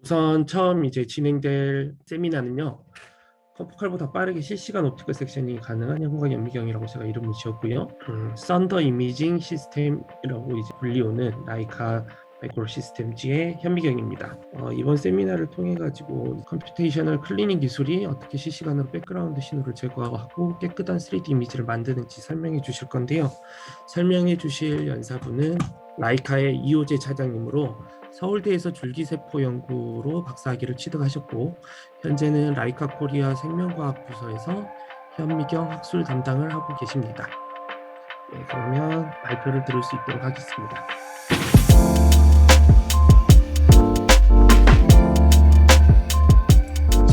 우선 처음 이제 진행될 세미나는요. 컴포칼보다 빠르게 실시간 옵티컬 섹션이 가능한 형광 현미경이라고 제가 이름을 지었고요. 썬더 이미징 시스템이라고 이제 불리우는 라이카 마이크로 시스템즈의 현미경입니다. 이번 세미나를 통해 가지고 컴퓨테이셔널 클리닝 기술이 어떻게 실시간으로 백그라운드 신호를 제거하고 깨끗한 3D 이미지를 만드는지 설명해 주실 건데요. 설명해 주실 연사분은 라이카의 이호재 차장님으로 서울대에서 줄기세포 연구로 박사학위를 취득하셨고 현재는 라이카 코리아 생명과학 부서에서 현미경 학술 담당을 하고 계십니다. 네, 그러면 발표를 들을 수 있도록 하겠습니다.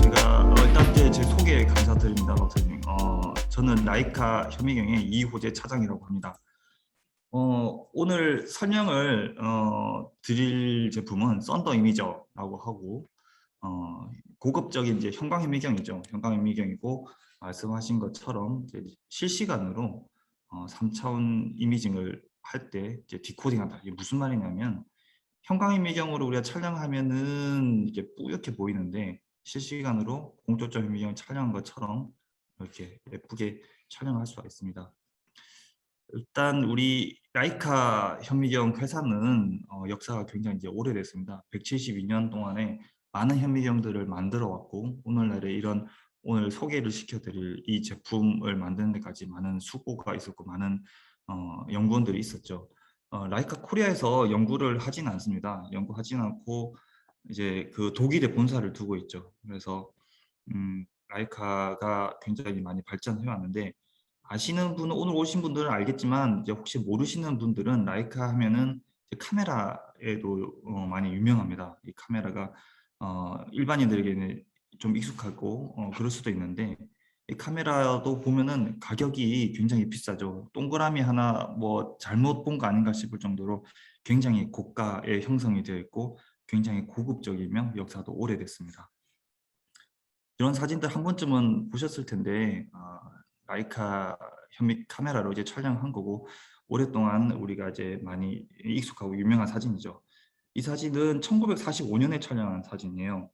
제가 일단 제 소개 감사드립니다, 박사님. 저는 라이카 현미경의 이호재 차장이라고 합니다. 오늘 설명을 드릴 제품은 썬더 이미저라고 하고 고급적인 이제 형광 현미경이죠. 형광 현미경이고 말씀하신 것처럼 이제 실시간으로 3차원 이미징을 할 때 이제 디코딩한다. 이게 무슨 말이냐면 형광 현미경으로 우리가 촬영하면은 이게 뿌옇게 보이는데 실시간으로 공조점 현미경을 촬영한 것처럼 이렇게 예쁘게 촬영할 수가 있습니다. 일단 우리 라이카 현미경 회사는 역사가 굉장히 이제 오래됐습니다. 172년 동안에 많은 현미경들을 만들어 왔고 오늘날에 이런 오늘 소개를 시켜드릴 이 제품을 만드는 데까지 많은 수고가 있었고 많은 연구원들이 있었죠. 라이카 코리아에서 연구를 하진 않습니다. 연구하진 않고 이제 그 독일에 본사를 두고 있죠. 그래서 라이카가 굉장히 많이 발전해 왔는데 아시는 분은 오늘 오신 분들은 알겠지만 이제 혹시 모르시는 분들은 라이카 하면은 이제 카메라에도 많이 유명합니다. 이 카메라가 일반인들에게는 좀 익숙하고 그럴 수도 있는데 이 카메라도 보면은 가격이 굉장히 비싸죠. 동그라미 하나 뭐 잘못 본 거 아닌가 싶을 정도로 굉장히 고가의 형성이 되어 있고 굉장히 고급적이며 역사도 오래됐습니다. 이런 사진들 한 번쯤은 보셨을 텐데 라이카 현미 카메라로 이제 촬영한 거고 오랫동안 우리가 이제 많이 익숙하고 유명한 사진이죠. 이 사진은 1945년에 촬영한 사진이에요.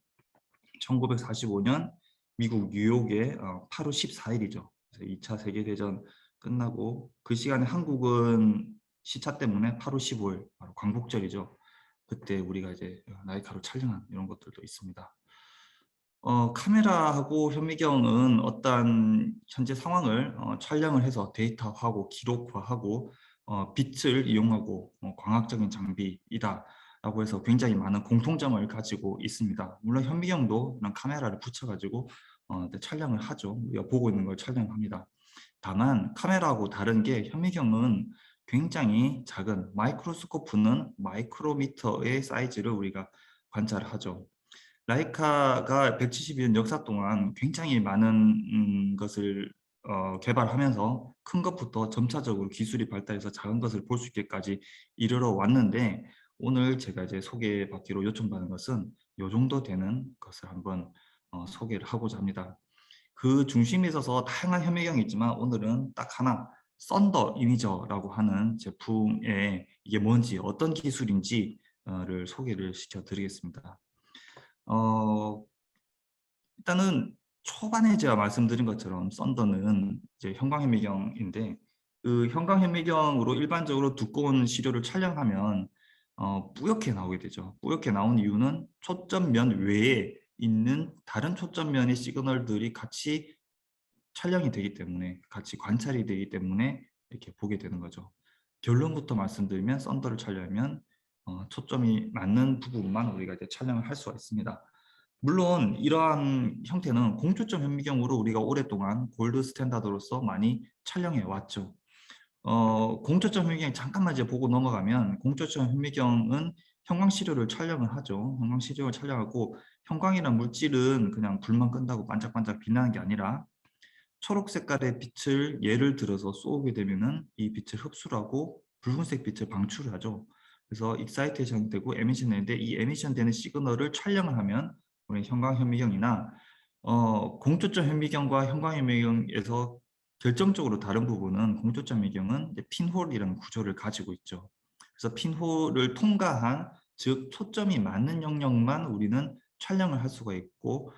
1945년 미국 뉴욕의 8월 14일이죠. 그래서 2차 세계대전 끝나고 그 시간에 한국은 시차 때문에 8월 15일 바로 광복절이죠. 그때 우리가 이제 라이카로 촬영한 이런 것들도 있습니다. 카메라하고 현미경은 어떤 현재 상황을 촬영을 해서 데이터화하고 기록화하고 빛을 이용하고 광학적인 장비이다 라고 해서 굉장히 많은 공통점을 가지고 있습니다. 물론 현미경도 그런 카메라를 붙여가지고 촬영을 하죠. 우리가 보고 있는 걸 촬영합니다. 다만 카메라하고 다른 게 현미경은 굉장히 작은 마이크로스코프는 마이크로미터의 사이즈를 우리가 관찰하죠. 라이카가 172년 역사 동안 굉장히 많은 것을 개발하면서 큰 것부터 점차적으로 기술이 발달해서 작은 것을 볼 수 있게까지 이르러 왔는데 오늘 제가 이제 소개받기로 요청받은 것은 이 정도 되는 것을 한번 소개를 하고자 합니다. 그 중심에 있어서 다양한 현미경이 있지만 오늘은 딱 하나 썬더 이미저라고 하는 제품에 이게 뭔지 어떤 기술인지를 소개를 시켜드리겠습니다. 어, 일단은 초반에 제가 말씀드린 것처럼 썬더는 이제 형광현미경인데 그 형광현미경으로 일반적으로 두꺼운 시료를 촬영하면 뿌옇게 나오게 되죠. 뿌옇게 나온 이유는 초점면 외에 있는 다른 초점면의 시그널들이 같이 촬영이 되기 때문에 같이 관찰이 되기 때문에 이렇게 보게 되는 거죠. 결론부터 말씀드리면 썬더를 촬영하면 초점이 맞는 부분만 우리가 이제 촬영을 할 수가 있습니다. 물론 이러한 형태는 공초점 현미경으로 우리가 오랫동안 골드 스탠다드로서 많이 촬영해 왔죠. 공초점 현미경 잠깐만 이제 보고 넘어가면 공초점 현미경은 형광 시료를 촬영을 하죠. 형광 시료를 촬영하고 형광이란 물질은 그냥 불만 끈다고 반짝반짝 빛나는 게 아니라 초록 색깔의 빛을 예를 들어서 쏘게 되면은 이 빛을 흡수를 하고 붉은색 빛을 방출을 하죠. 그래서 익사이테이션 되고 에미션 되는데 이 에미션 되는 시그널을 촬영을 하면 우리 형광 현미경이나 공초점 현미경과 형광 현미경에서 결정적으로 다른 부분은 공초점 현미경은 핀홀이라는 구조를 가지고 있죠. 그래서 핀홀을 통과한 즉 초점이 맞는 영역만 우리는 촬영을 할 수가 있고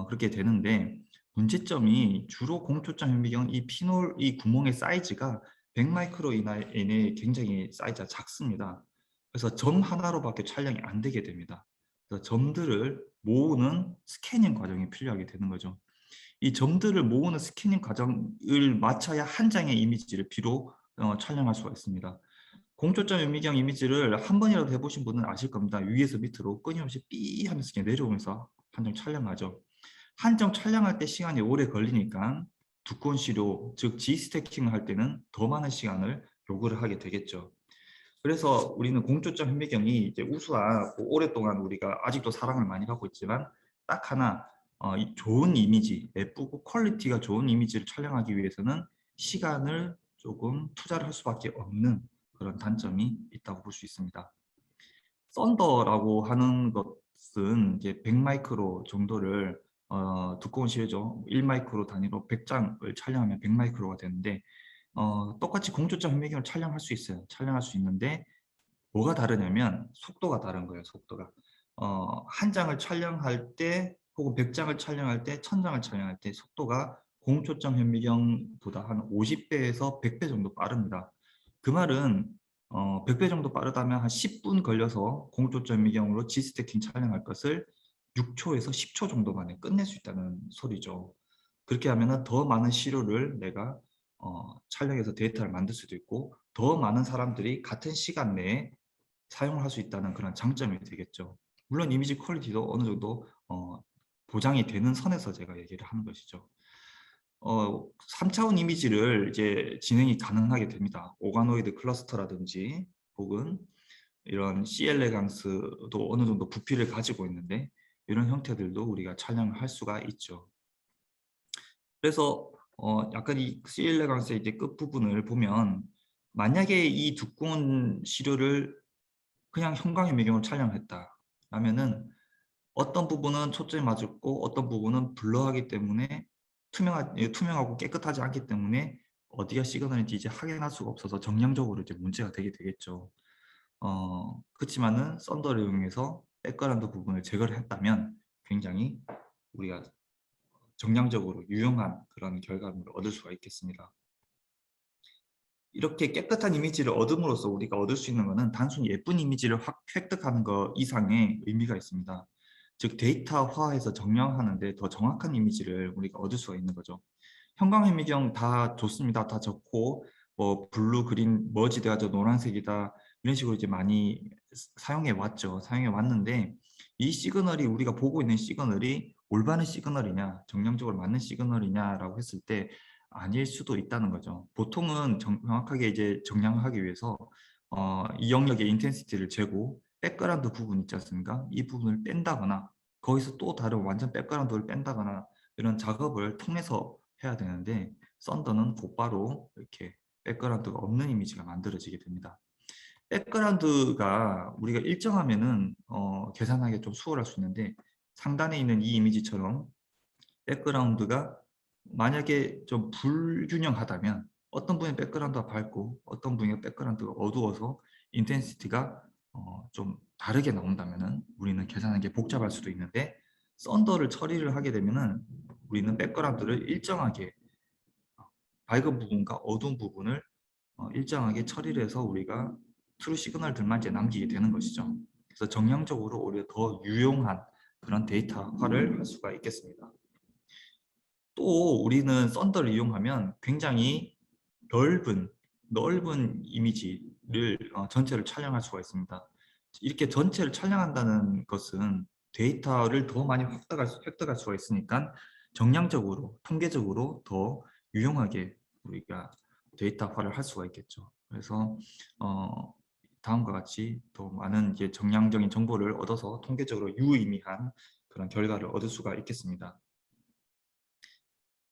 그렇게 되는데, 문제점이 주로 공초점 현미경은 이 피놀 이 구멍의 사이즈가 100 마이크로 이내에 굉장히 사이즈가 작습니다. 그래서 점 하나로밖에 촬영이 안 되게 됩니다. 그래서 점들을 모으는 스캐닝 과정이 필요하게 되는 거죠. 이 점들을 모으는 스캐닝 과정을 마쳐야 한 장의 이미지를 비로 촬영할 수가 있습니다. 공초점 현미경 이미지를 한 번이라도 해보신 분은 아실 겁니다. 위에서 밑으로 끊임없이 삐 하면서 그냥 내려오면서 한 장 촬영하죠. 한 장 촬영할 때 시간이 오래 걸리니까 두꺼운 시료, 즉 G 스태킹을 할 때는 더 많은 시간을 요구를 하게 되겠죠. 그래서 우리는 공초점 현미경이 이제 우수하고 오랫동안 우리가 아직도 사랑을 많이 받고 있지만, 딱 하나 좋은 이미지, 예쁘고 퀄리티가 좋은 이미지를 촬영하기 위해서는 시간을 조금 투자를 할 수밖에 없는 그런 단점이 있다고 볼 수 있습니다. 썬더라고 하는 것은 이제 100 마이크로 정도를 두꺼운 시료죠. 1 마이크로 단위로 100장을 촬영하면 100 마이크로가 되는데, 똑같이 공초점 현미경을 촬영할 수 있어요. 촬영할 수 있는데 뭐가 다르냐면 속도가 다른 거예요. 속도가. 한 장을 촬영할 때 혹은 100장을 촬영할 때, 1000장을 촬영할 때 속도가 공초점 현미경보다 한 50배에서 100배 정도 빠릅니다. 그 말은 100배 정도 빠르다면 한 10분 걸려서 공초점 현미경으로 G스태킹 촬영할 것을 6초에서 10초 정도 만에 끝낼 수 있다는 소리죠. 그렇게 하면 더 많은 시료를 내가 촬영해서 데이터를 만들 수도 있고, 더 많은 사람들이 같은 시간 내에 사용을 할 수 있다는 그런 장점이 되겠죠. 물론 이미지 퀄리티도 어느 정도 보장이 되는 선에서 제가 얘기를 하는 것이죠. 3차원 이미지를 이제 진행이 가능하게 됩니다. 오가노이드 클러스터라든지 혹은 이런 C엘레강스도 어느 정도 부피를 가지고 있는데, 이런 형태들도 우리가 촬영을 할 수가 있죠. 그래서 약간 이 C엘레강스의 이제 끝부분을 보면, 만약에 이 두꺼운 시료를 그냥 형광현미경으로 촬영했다 라면은 어떤 부분은 초점이 맞았고 어떤 부분은 블러하기 때문에 투명하고 깨끗하지 않기 때문에 어디가 시그널인지 이제 확인할 수가 없어서 정량적으로 이제 문제가 되게 되겠죠. 그렇지만은 썬더를 이용해서 백그라운드 부분을 제거를 했다면 굉장히 우리가 정량적으로 유용한 그런 결과물을 얻을 수가 있겠습니다. 이렇게 깨끗한 이미지를 얻음으로써 우리가 얻을 수 있는 것은 단순히 예쁜 이미지를 획득하는 것 이상의 의미가 있습니다. 즉 데이터화해서 정량하는데 더 정확한 이미지를 우리가 얻을 수가 있는 거죠. 형광현미경 다 좋습니다. 다 좋고 뭐 블루, 그린, 머지 돼가지고 노란색이다 이런 식으로 이제 많이 사용해 왔죠. 사용해 왔는데 이 시그널이, 우리가 보고 있는 시그널이 올바른 시그널이냐, 정량적으로 맞는 시그널이냐라고 했을 때 아닐 수도 있다는 거죠. 보통은 정확하게 이제 정량하기 위해서 이 영역의 인텐시티를 재고 백그라운드 부분 있지 않습니까? 이 부분을 뺀다거나 거기서 또 다른 완전 백그라운드를 뺀다거나 이런 작업을 통해서 해야 되는데, 썬더는 곧바로 이렇게 백그라운드가 없는 이미지가 만들어지게 됩니다. 백그라운드가 우리가 일정하면은 계산하기 좀 수월할 수 있는데, 상단에 있는 이 이미지처럼 백그라운드가 만약에 좀 불균형하다면 어떤 분의 백그라운드가 밝고 어떤 분의 백그라운드가 어두워서 인텐시티가 좀 다르게 나온다면은 우리는 계산하는 게 복잡할 수도 있는데, 썬더를 처리를 하게 되면은 우리는 백그라운드를 일정하게 밝은 부분과 어두운 부분을 일정하게 처리를 해서 우리가 트루 시그널들만 이제 남기게 되는 것이죠. 그래서 정량적으로 오히려 더 유용한 그런 데이터화를 할 수가 있겠습니다. 또 우리는 썬더를 이용하면 굉장히 넓은 이미지를 전체를 촬영할 수가 있습니다. 이렇게 전체를 촬영한다는 것은 데이터를 더 많이 획득할 수가 있으니까 정량적으로, 통계적으로 더 유용하게 우리가 데이터화를 할 수가 있겠죠. 그래서 다음과 같이 더 많은 이제 정량적인 정보를 얻어서 통계적으로 유의미한 그런 결과를 얻을 수가 있겠습니다.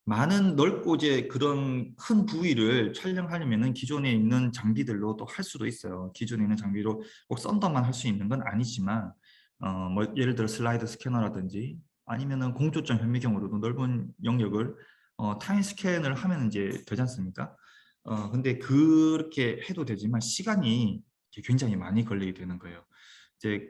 많은 넓고 이제 그런 큰 부위를 촬영하려면은 기존에 있는 장비들로 또 할 수도 있어요. 기존에 있는 장비로 꼭 썬더만 할 수 있는 건 아니지만, 뭐 예를 들어 슬라이드 스캐너라든지 아니면은 공조점 현미경으로도 넓은 영역을 타임 스캔을 하면 이제 되지 않습니까? 근데 그렇게 해도 되지만 시간이 굉장히 많이 걸리게 되는 거예요. 이제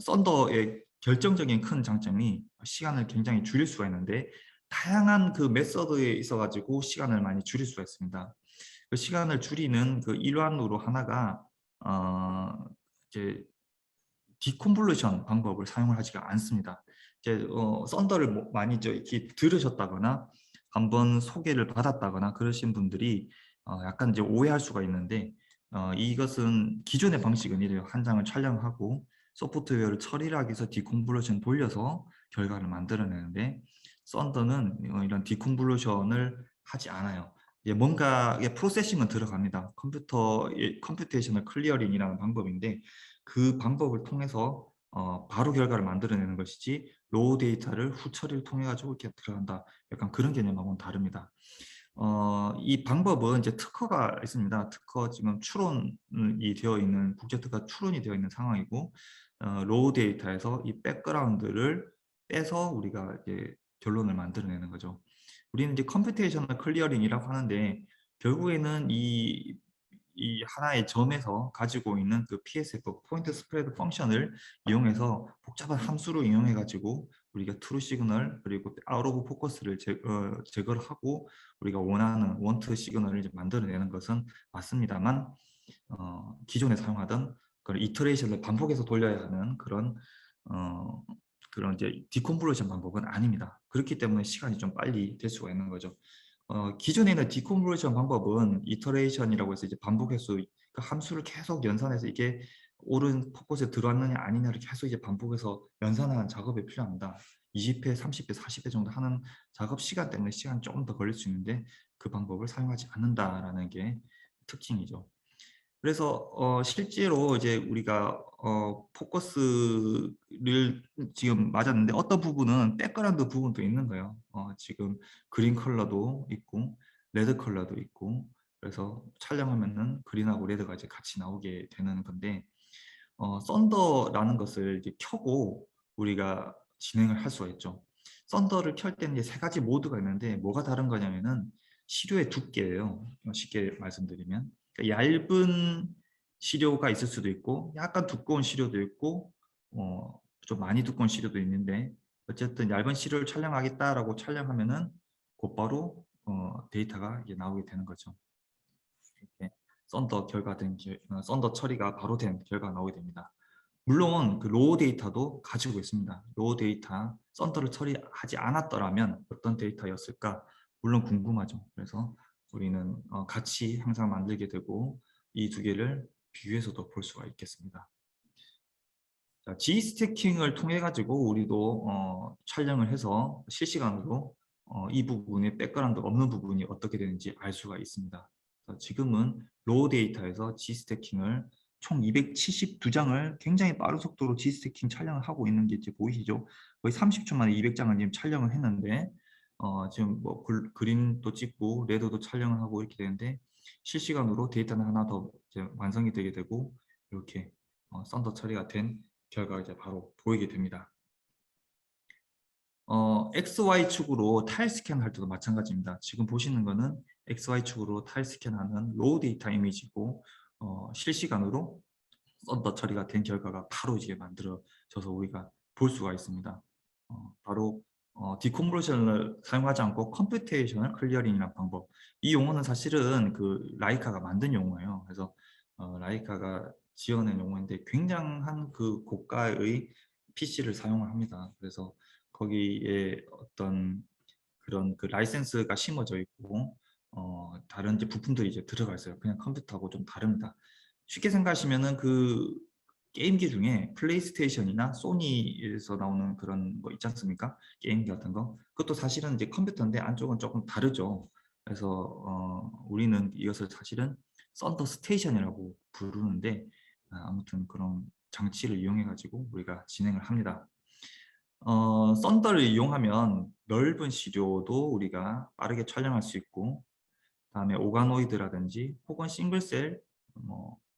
썬더의 결정적인 큰 장점이 시간을 굉장히 줄일 수가 있는데, 다양한 그 메서드에 있어 가지고 시간을 많이 줄일 수가 있습니다. 그 시간을 줄이는 그 일환으로 하나가 어 이제 디컨볼루션 방법을 사용을 하지가 않습니다. 이제 썬더를 뭐 많이 이렇게 들으셨다거나 한번 소개를 받았다거나 그러신 분들이 약간 이제 오해할 수가 있는데, 이것은 기존의 방식은 이래요. 한 장을 촬영하고 소프트웨어를 처리를 하기 위해서 디컨볼루션 돌려서 결과를 만들어내는데, 썬더는 이런 디컨볼루션을 하지 않아요. 뭔가 프로세싱은 들어갑니다. 컴퓨테이셔널 클리어링이라는 방법인데, 그 방법을 통해서 바로 결과를 만들어내는 것이지, 로우 데이터를 후처리를 통해 가지고 이렇게 들어간다, 약간 그런 개념하고는 다릅니다. 이 방법은 이제 특허가 있습니다. 특허 지금 추론이 되어 있는, 국제 특허 추론이 되어 있는 상황이고, 로우 데이터에서 이 백그라운드를 빼서 우리가 이제 결론을 만들어내는 거죠. 우리는 이제 컴퓨테이셔널 클리어링이라고 하는데, 결국에는 이 하나의 점에서 가지고 있는 그 PSF, 포인트 스프레드 펑션을 이용해서 복잡한 함수를 이용해 가지고 우리가 트루 시그널 그리고 아웃 오브 포커스를 제거를 하고 우리가 원하는 원트 시그널을 이제 만들어내는 것은 맞습니다만, 기존에 사용하던 그런 이터레이션을 반복해서 돌려야 하는 어, 그런 이제 디컨볼루션 방법은 아닙니다. 그렇기 때문에 시간이 좀 빨리 될 수가 있는 거죠. 기존에는 디컨볼루션 방법은 이터레이션이라고 해서 이제 반복해서 그 함수를 계속 연산해서 이게 옳은 포커스에 들어왔느냐 아니냐를 계속 이제 반복해서 연산하는 작업이 필요합니다. 20회, 30회, 40회 정도 하는 작업 시간 때문에 시간이 조금 더 걸릴 수 있는데, 그 방법을 사용하지 않는다라는 게 특징이죠. 그래서 실제로 이제 우리가 포커스를 지금 맞았는데, 어떤 부분은 백그라운드 부분도 있는 거예요. 지금 그린 컬러도 있고 레드 컬러도 있고, 그래서 촬영하면은 그린하고 레드가 이제 같이 나오게 되는 건데, 썬더라는 것을 이제 켜고 우리가 진행을 할 수가 있죠. 썬더를 켤 때는 이제 세 가지 모드가 있는데, 뭐가 다른 거냐면은 시료의 두께예요. 쉽게 말씀드리면, 그러니까 얇은 시료가 있을 수도 있고 약간 두꺼운 시료도 있고 좀 많이 두꺼운 시료도 있는데, 어쨌든 얇은 시료를 촬영하겠다라고 촬영하면은 곧바로 데이터가 이제 나오게 되는 거죠. 이렇게 썬더 처리가 바로 된 결과가 나오게 됩니다. 물론 그 로우 데이터도 가지고 있습니다. 로우 데이터 썬더를 처리하지 않았더라면 어떤 데이터였을까, 물론 궁금하죠. 그래서 우리는 같이 항상 만들게 되고, 이 두 개를 비교해서도 볼 수가 있겠습니다. 자, G 스태킹을 통해 가지고 우리도 촬영을 해서 실시간으로 이 부분에 백그라운드 없는 부분이 어떻게 되는지 알 수가 있습니다. 지금은 로우 데이터에서 G 스태킹을 총 272장을 굉장히 빠른 속도로 G 스태킹 촬영을 하고 있는 게 이제 보이시죠? 거의 30초 만에 200장을 지금 촬영을 했는데, 지금 뭐 그린도 찍고 레드도 촬영을 하고 이렇게 되는데, 실시간으로 데이터는 하나 더 이제 완성이 되게 되고, 이렇게 썬더 처리가 된 결과가 이제 바로 보이게 됩니다. XY축으로 타일 스캔할 때도 마찬가지입니다. 지금 보시는 거는 XY축으로 타일 스캔하는 로우 데이터 이미지고, 실시간으로 썬더 처리가 된 결과가 바로 이제 만들어져서 우리가 볼 수가 있습니다. 바로 디컨볼루션을 사용하지 않고 컴퓨테이셔널 클리어링이라는 방법. 이 용어는 사실은 그 라이카가 만든 용어예요. 그래서 라이카가 지어낸 용어인데, 굉장한 그 고가의 PC를 사용을 합니다. 그래서 거기에 어떤 그런 그 라이센스가 심어져 있고, 다른 이제 부품들이 이제 들어가 있어요. 그냥 컴퓨터하고 좀 다릅니다. 쉽게 생각하시면은 그 게임기 중에 플레이스테이션이나 소니에서 나오는 그런 거 있지 않습니까? 게임기 같은 거. 그것도 사실은 이제 컴퓨터인데 안쪽은 조금 다르죠. 그래서 우리는 이것을 사실은 썬더 스테이션이라고 부르는데, 아무튼 그런 장치를 이용해 가지고 우리가 진행을 합니다. 썬더를 이용하면 넓은 시료도 우리가 빠르게 촬영할 수 있고, 그다음에 오가노이드라든지 혹은 싱글셀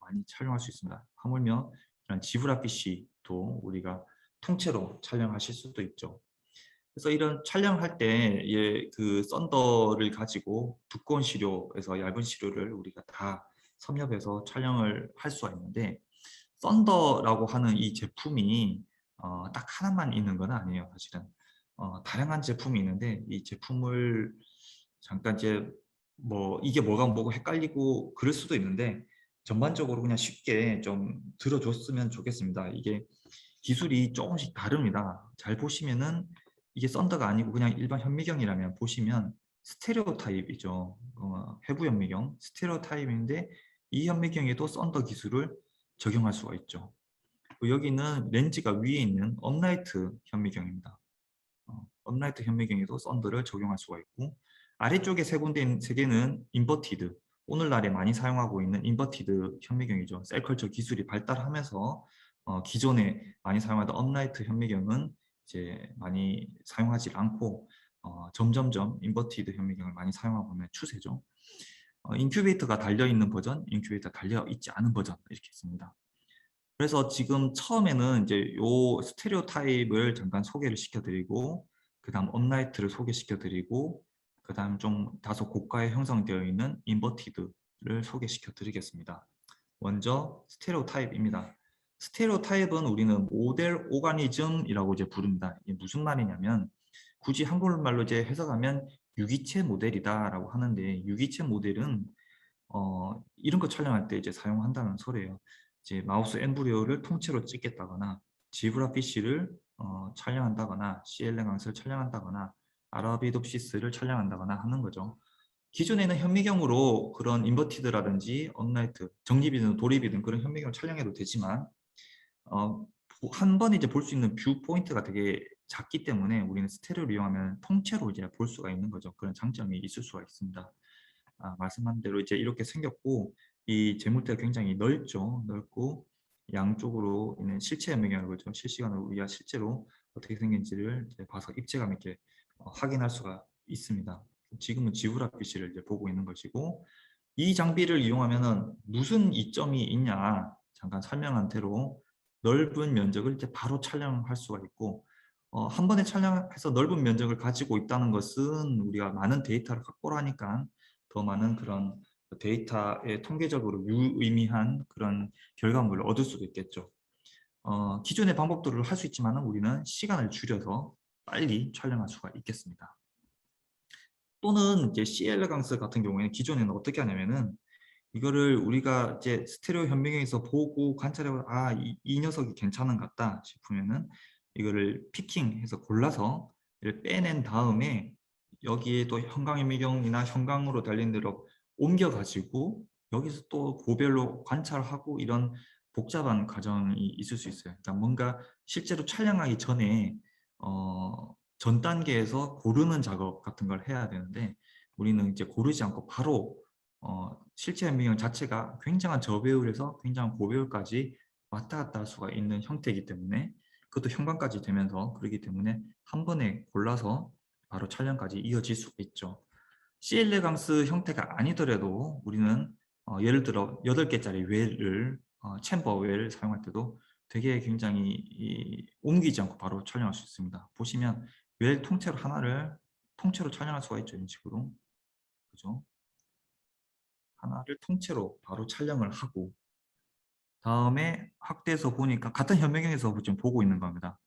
많이 촬영할 수 있습니다. 하물며 이런 지브라 PC도 우리가 통째로 촬영하실 수도 있죠. 그래서 이런 촬영할 때 그 썬더를 가지고 두꺼운 시료에서 얇은 시료를 우리가 다 섭렵해서 촬영을 할 수가 있는데, 썬더라고 하는 이 제품이 딱 하나만 있는 건 아니에요, 사실은. 다양한 제품이 있는데 이 제품을 잠깐 이제 뭐 이게 뭐가 뭐고 헷갈리고 그럴 수도 있는데 전반적으로 그냥 쉽게 좀 들어줬으면 좋겠습니다. 이게 기술이 조금씩 다릅니다. 잘 보시면은 이게 썬더가 아니고 그냥 일반 현미경이라면 보시면 스테레오 타입이죠. 회부 현미경 스테레오 타입인데 이 현미경에도 썬더 기술을 적용할 수가 있죠. 여기는 렌즈가 위에 있는 업라이트 현미경입니다. 업라이트 현미경에도 썬더를 적용할 수가 있고 아래쪽에 세 개는 인버티드, 오늘날에 많이 사용하고 있는 인버티드 현미경이죠. 셀컬처 기술이 발달하면서 기존에 많이 사용하던 업라이트 현미경은 이제 많이 사용하지 않고 점점점 인버티드 현미경을 많이 사용하고 있는 추세죠. 인큐베이터가 달려있는 버전, 인큐베이터 달려있지 않은 버전 이렇게 있습니다. 그래서 지금 처음에는 이제 요 스테레오 타입을 잠깐 소개를 시켜드리고 그 다음 업라이트를 소개시켜드리고 그 다음 좀 다소 고가에 형성되어 있는 인버티드를 소개시켜드리겠습니다. 먼저 스테레오 타입입니다. 스테레오 타입은 우리는 모델 오가니즘이라고 이제 부릅니다. 이게 무슨 말이냐면 굳이 한국말로 이제 해석하면 유기체 모델이다라고 하는데 유기체 모델은 이런 거 촬영할 때 이제 사용한다는 소리예요. 이제 마우스 엠브리오를 통째로 찍겠다거나 지브라 피쉬를 촬영한다거나 시엘레강스를 촬영한다거나 아라비돔시스를 촬영한다거나 하는 거죠. 기존에는 현미경으로 그런 인버티드라든지 업라이트, 정립이든 도립이든 그런 현미경을 촬영해도 되지만 한 번 이제 볼 수 있는 뷰 포인트가 되게 작기 때문에 우리는 스테레오를 이용하면 통째로 이제 볼 수가 있는 거죠. 그런 장점이 있을 수가 있습니다. 말씀한 대로 이제 이렇게 생겼고 이 재물대가 굉장히 넓죠. 넓고 양쪽으로 있는 실체 현미경이라고 그러죠. 실시간으로 우리가 실제로 어떻게 생긴지를 이제 봐서 입체감 있게 확인할 수가 있습니다. 지금은 지브라 PC를 이제 보고 있는 것이고 이 장비를 이용하면은 무슨 이점이 있냐 잠깐 설명한 대로 넓은 면적을 이제 바로 촬영할 수가 있고 한 번에 촬영해서 넓은 면적을 가지고 있다는 것은 우리가 많은 데이터를 확보를 하니까 더 많은 그런 데이터에 통계적으로 유의미한 그런 결과물을 얻을 수도 있겠죠. 기존의 방법들을 할 수 있지만 우리는 시간을 줄여서 빨리 촬영할 수가 있겠습니다. 또는 이제 CL강스 같은 경우에는 기존에는 어떻게 하냐면은 이거를 우리가 이제 스테레오 현미경에서 보고 관찰해서 이 녀석이 괜찮은 것 같다 싶으면은 이거를 피킹해서 골라서 이를 빼낸 다음에 여기에 또 형광 현미경이나 형광으로 달린 대로 옮겨 가지고 여기서 또 고별로 관찰하고 이런 복잡한 과정이 있을 수 있어요. 그러니까 뭔가 실제로 촬영하기 전에 전 단계에서 고르는 작업 같은 걸 해야 되는데 우리는 이제 고르지 않고 바로 실제 현미경 자체가 굉장한 저배율에서 굉장한 고배율까지 왔다 갔다 할 수가 있는 형태이기 때문에 그것도 형광까지 되면서 그렇기 때문에 한 번에 골라서 바로 촬영까지 이어질 수가 있죠. 시엘레강스 형태가 아니더라도 우리는 예를 들어 8개짜리 웰을 챔버 웰을 사용할 때도 되게 굉장히 옮기지 않고 바로 촬영할 수 있습니다. 보시면 웰 통째로 하나를 통째로 촬영할 수가 있죠. 이런 식으로. 그죠? 하나를 통째로 바로 촬영을 하고 다음에 확대해서 보니까 같은 현미경에서 지금 보고 있는 겁니다.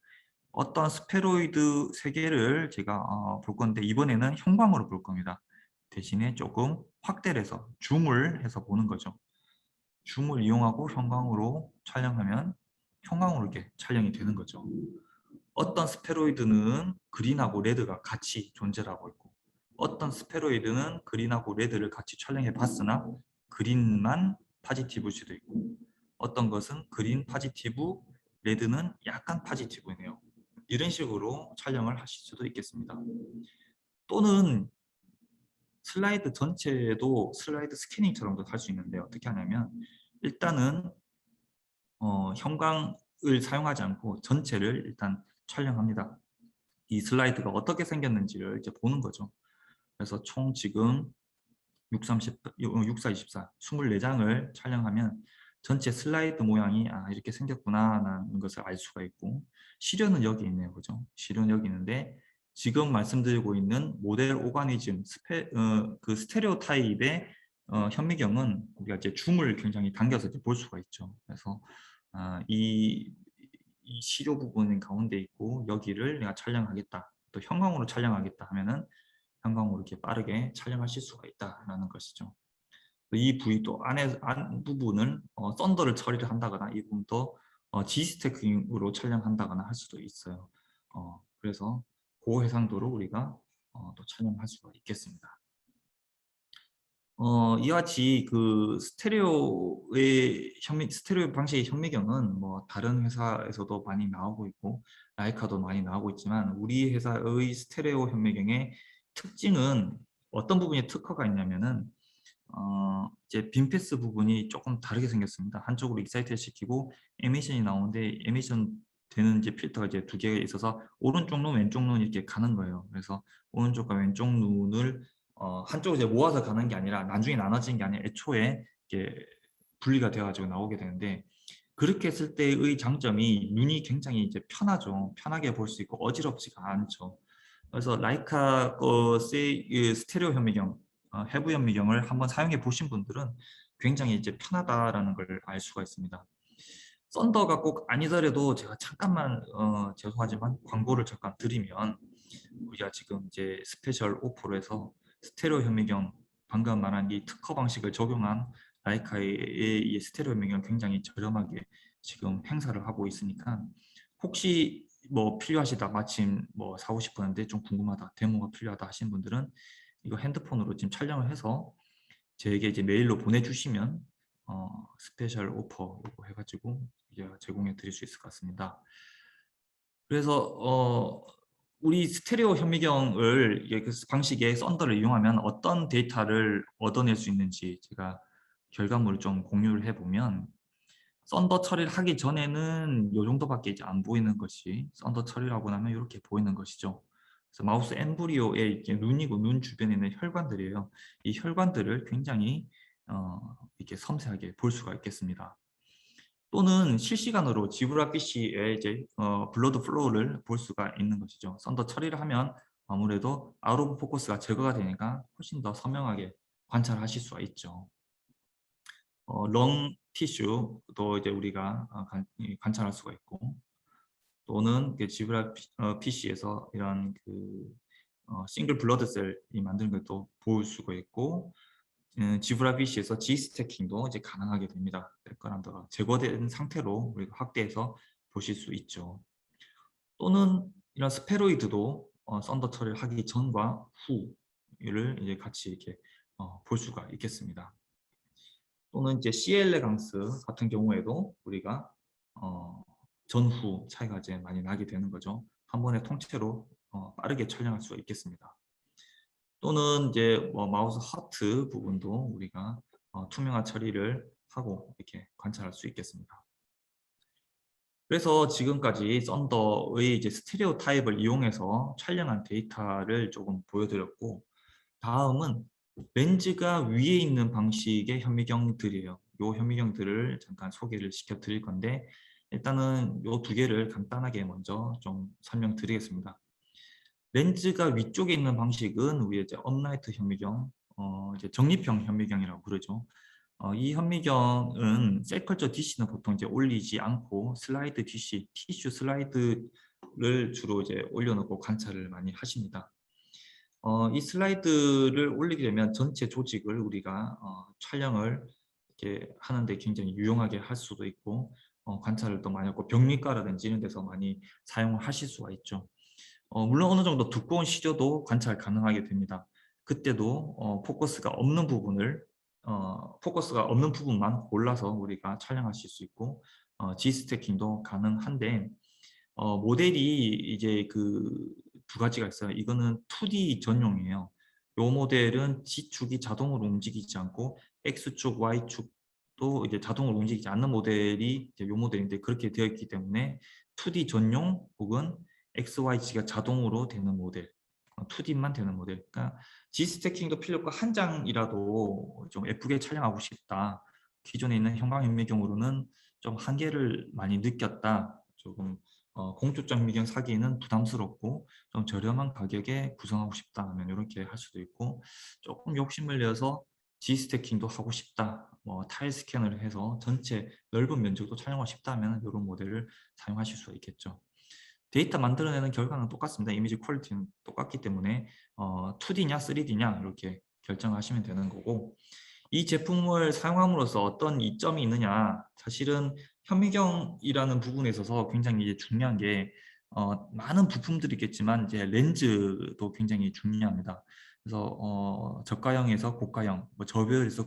어떤 스페로이드 3개를 제가 볼 건데 이번에는 형광으로 볼 겁니다. 대신에 조금 확대를 해서 줌을 해서 보는 거죠. 줌을 이용하고 형광으로 촬영하면 형광으로 이렇게 촬영이 되는 거죠. 어떤 스페로이드는 그린하고 레드가 같이 존재하고 있고 어떤 스페로이드는 그린하고 레드를 같이 촬영해 봤으나 그린만 파지티브일 수도 있고 어떤 것은 그린 파지티브, 레드는 약간 파지티브네요. 이런 식으로 촬영을 하실 수도 있겠습니다. 또는 슬라이드 전체도 슬라이드 스캐닝처럼도 할 수 있는데 어떻게 하냐면 일단은 형광을 사용하지 않고 전체를 일단 촬영합니다. 이 슬라이드가 어떻게 생겼는지를 이제 보는 거죠. 그래서 총 지금 6424, 24장을 촬영하면 전체 슬라이드 모양이 이렇게 생겼구나 라는 것을 알 수가 있고 시료는 여기 있네요. 그죠? 시료는 여기 있는데 지금 말씀드리고 있는 모델 오가니즘 그 스테레오 타입의 현미경은 우리가 이제 줌을 굉장히 당겨서 이제 볼 수가 있죠. 그래서 이 이 시료 부분 가운데 있고 여기를 내가 촬영하겠다. 또 형광으로 촬영하겠다 하면은 형광으로 이렇게 빠르게 촬영하실 수가 있다라는 것이죠. 이 부위 또 안 부분을 썬더를 처리를 한다거나 이 부분도 G스태킹으로 촬영한다거나 할 수도 있어요. 그래서 고해상도로 우리가 또 촬영할 수가 있겠습니다. 이와 같이 그 스테레오 방식의 현미경은 뭐 다른 회사에서도 많이 나오고 있고 라이카도 많이 나오고 있지만 우리 회사의 스테레오 현미경의 특징은 어떤 부분에 특화가 있냐면은 이제 빔패스 부분이 조금 다르게 생겼습니다. 한쪽으로 익사이트 시키고 에미션이 나오는데 에미션 되는 이제 필터가 이제 두 개가 있어서 오른쪽 눈, 왼쪽 눈 이렇게 가는 거예요. 그래서 오른쪽과 왼쪽 눈을 한쪽으로 이제 모아서 가는 게 아니라 나중에 나눠지는 게 아니라 애초에 이게 분리가 되어가지고 나오게 되는데 그렇게 했을 때의 장점이 눈이 굉장히 이제 편하죠. 편하게 볼 수 있고 어지럽지가 않죠. 그래서 라이카 스테레오 현미경, 해부 현미경을 한번 사용해 보신 분들은 굉장히 이제 편하다라는 걸 알 수가 있습니다. 썬더가 꼭 아니더라도 제가 잠깐만 죄송하지만 광고를 잠깐 드리면 우리가 지금 이제 스페셜 오프로 해서 스테레오 현미경 방금 말한 이 특허 방식을 적용한 라이카의 이 스테레오 현미경 굉장히 저렴하게 지금 행사를 하고 있으니까 혹시 뭐 필요하시다 마침 뭐 사고 싶었는데 좀 궁금하다 데모가 필요하다 하신 분들은 이거 핸드폰으로 지금 촬영을 해서 저에게 이제 메일로 보내주시면 스페셜 오퍼 이거 해가지고 제공해 드릴 수 있을 것 같습니다. 그래서 우리 스테레오 현미경을 그 방식의 썬더를 이용하면 어떤 데이터를 얻어낼 수 있는지 제가 결과물을 좀 공유를 해보면 썬더 처리를 하기 전에는 이 정도밖에 이제 안 보이는 것이 썬더 처리를 하고 나면 이렇게 보이는 것이죠. 그래서 마우스 엠브리오에 이렇게 눈이고 눈 주변에 있는 혈관들이에요. 이 혈관들을 굉장히 이렇게 섬세하게 볼 수가 있겠습니다. 또는 실시간으로 지브라 PC의 이제 블러드 플로우를 볼 수가 있는 것이죠. 썬더 처리를 하면 아무래도 아웃 오브 포커스가 제거가 되니까 훨씬 더 선명하게 관찰하실 수가 있죠. 렁 티슈도 이제 우리가 관찰할 수가 있고 또는 지브라 PC에서 이런 그 싱글 블러드 셀이 만드는 것도 볼 수가 있고 지브라 PC에서 G 스태킹도 이제 가능하게 됩니다. 백그라운드가 제거된 상태로 우리가 확대해서 보실 수 있죠. 또는 이런 스페로이드도 썬더 처리를 하기 전과 후를 이제 같이 이렇게 볼 수가 있겠습니다. 또는 이제 CL레강스 같은 경우에도 우리가 전후 차이가 이제 많이 나게 되는 거죠. 한 번에 통째로 빠르게 촬영할 수가 있겠습니다. 또는 이제 뭐 마우스 하트 부분도 우리가 투명화 처리를 하고 이렇게 관찰할 수 있겠습니다. 그래서 지금까지 썬더의 이제 스테레오 타입을 이용해서 촬영한 데이터를 조금 보여드렸고 다음은 렌즈가 위에 있는 방식의 현미경들이에요. 이 현미경들을 잠깐 소개를 시켜 드릴 건데 일단은 이 두 개를 간단하게 먼저 좀 설명드리겠습니다. 렌즈가 위쪽에 있는 방식은 우리 이제 업라이트 현미경, 이제 적립형 현미경이라고 부르죠. 이 현미경은 셀컬처 DC는 보통 이제 올리지 않고 슬라이드 DC, 티슈 슬라이드를 주로 이제 올려놓고 관찰을 많이 하십니다. 이 슬라이드를 올리게 되면 전체 조직을 우리가 촬영을 이렇게 하는데 굉장히 유용하게 할 수도 있고 관찰을 또 많이 하고 병리과라든지 이런 데서 많이 사용을 하실 수가 있죠. 물론 어느 정도 두꺼운 시료도 관찰 가능하게 됩니다. 그때도 포커스가 없는 부분만 골라서 우리가 촬영하실 수 있고 G스태킹도 가능한데 모델이 이제 그 두 가지가 있어요. 이거는 2D 전용이에요. 이 모델은 G축이 자동으로 움직이지 않고 X축, Y축도 이제 자동으로 움직이지 않는 모델이 이제 이 모델인데 그렇게 되어 있기 때문에 2D 전용 혹은 XYG가 자동으로 되는 모델, 2D만 되는 모델. 그러니까 G스태킹도 필요 없고 한 장이라도 좀 예쁘게 촬영하고 싶다. 기존에 있는 형광현미경으로는 좀 한계를 많이 느꼈다. 조금 공조장 미경 사기에는 부담스럽고 좀 저렴한 가격에 구성하고 싶다 하면 이렇게 할 수도 있고 조금 욕심을 내서 G스태킹도 하고 싶다, 뭐 타일 스캔을 해서 전체 넓은 면적도 촬영하고 싶다면 이런 모델을 사용하실 수가 있겠죠. 데이터 만들어내는 결과는 똑같습니다. 이미지 퀄리티는 똑같기 때문에 2D냐 3D냐 이렇게 결정하시면 되는 거고, 이 제품을 사용함으로써 어떤 이점이 있느냐, 사실은 현미경이라는 부분에 있어서 굉장히 이제 중요한 게 많은 부품들이 있겠지만 이제 렌즈도 굉장히 중요합니다. 그래서 저가형에서 고가형, 뭐 저배율에서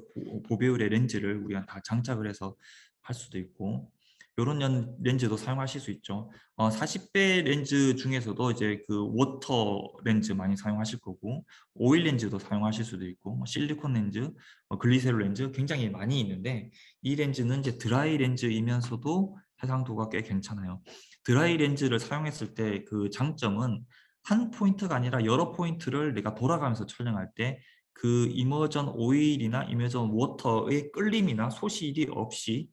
고배율의 렌즈를 우리가 다 장착을 해서 할 수도 있고, 이런 렌즈도 사용하실 수 있죠. 40배 렌즈 중에서도 이제 그 워터 렌즈 많이 사용하실 거고, 오일 렌즈도 사용하실 수도 있고, 뭐 실리콘 렌즈, 글리세롤 렌즈 굉장히 많이 있는데, 이 렌즈는 이제 드라이 렌즈이면서도 해상도가 꽤 괜찮아요. 드라이 렌즈를 사용했을 때 그 장점은 한 포인트가 아니라 여러 포인트를 내가 돌아가면서 촬영할 때 그 이머전 오일이나 이머전 워터의 끌림이나 소실이 없이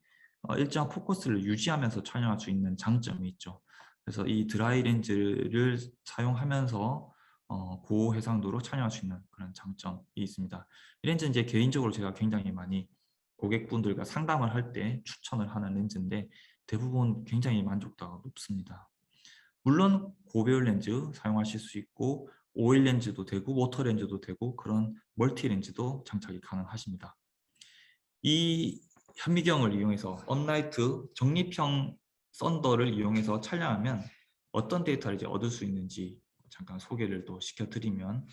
일정한 포커스를 유지하면서 촬영할 수 있는 장점이 있죠. 그래서 이 드라이 렌즈를 사용하면서 고해상도로 촬영할 수 있는 그런 장점이 있습니다. 이 렌즈는 이제 개인적으로 제가 굉장히 많이 고객분들과 상담을 할 때 추천을 하는 렌즈인데, 대부분 굉장히 만족도가 높습니다. 물론 고배율 렌즈 사용하실 수 있고, 오일 렌즈도 되고 워터 렌즈도 되고 그런 멀티 렌즈도 장착이 가능하십니다. 이 현미경을 이용해서 언라이트 적립형 썬더를 이용해서 촬영하면 어떤 데이터를 이제 얻을 수 있는지 잠깐 소개를 또 시켜드리면,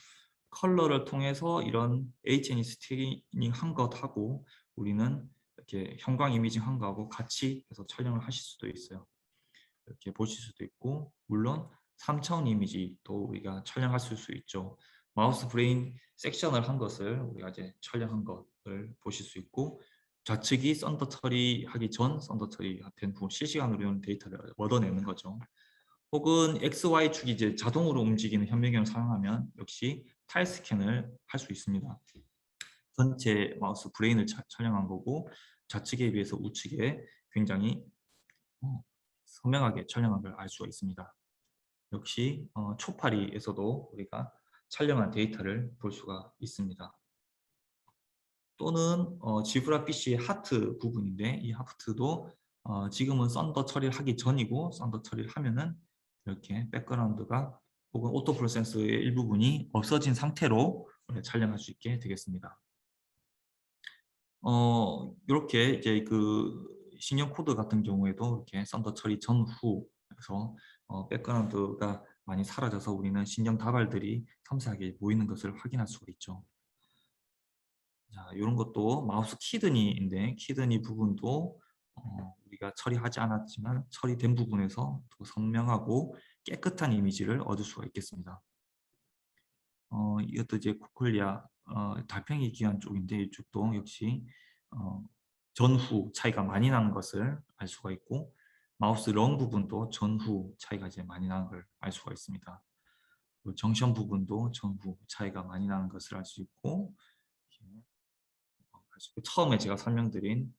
컬러를 통해서 이런 H&E 스태닝 한 것하고 우리는 이렇게 형광 이미징 한 거하고 같이 해서 촬영을 하실 수도 있어요. 이렇게 보실 수도 있고, 물론 3차원 이미지도 우리가 촬영할 수 있죠. 마우스 브레인 섹션을 한 것을 우리가 이제 촬영한 것을 보실 수 있고, 좌측이 썬더 처리하기 전 썬더 처리된 부분 실시간으로 이런 데이터를 얻어내는 거죠. 혹은 XY축이 이제 자동으로 움직이는 현미경을 사용하면 역시 타일 스캔을 할 수 있습니다. 전체 마우스 브레인을 촬영한 거고, 좌측에 비해서 우측에 굉장히 선명하게 촬영한 걸 알 수가 있습니다. 역시 초파리에서도 우리가 촬영한 데이터를 볼 수가 있습니다. 또는 지브라 PC의 하트 부분인데, 이 하트도 지금은 썬더 처리를 하기 전이고, 썬더 처리를 하면은 이렇게 백그라운드가 혹은 오토 프로세서의 일부분이 없어진 상태로 촬영할 수 있게 되겠습니다. 이렇게 이제 그 신형 코드 같은 경우에도 이렇게 썬더 처리 전후 해서 백그라운드가 많이 사라져서 우리는 신형 다발들이 섬세하게 보이는 것을 확인할 수가 있죠. 자, 이런 것도 마우스 키드니인데, 키드니 부분도 우리가 처리하지 않았지만 처리된 부분에서 더 선명하고 깨끗한 이미지를 얻을 수가 있겠습니다. 이것도 이제 코클리아 달팽이 기관 쪽인데, 이쪽도 역시 전후 차이가 많이 나는 것을 알 수가 있고, 마우스 런 부분도 전후 차이가 이제 많이 나는 걸 알 수가 있습니다. 정션 부분도 전후 차이가 많이 나는 것을 알 수 있고, 처음에 제가 설명드린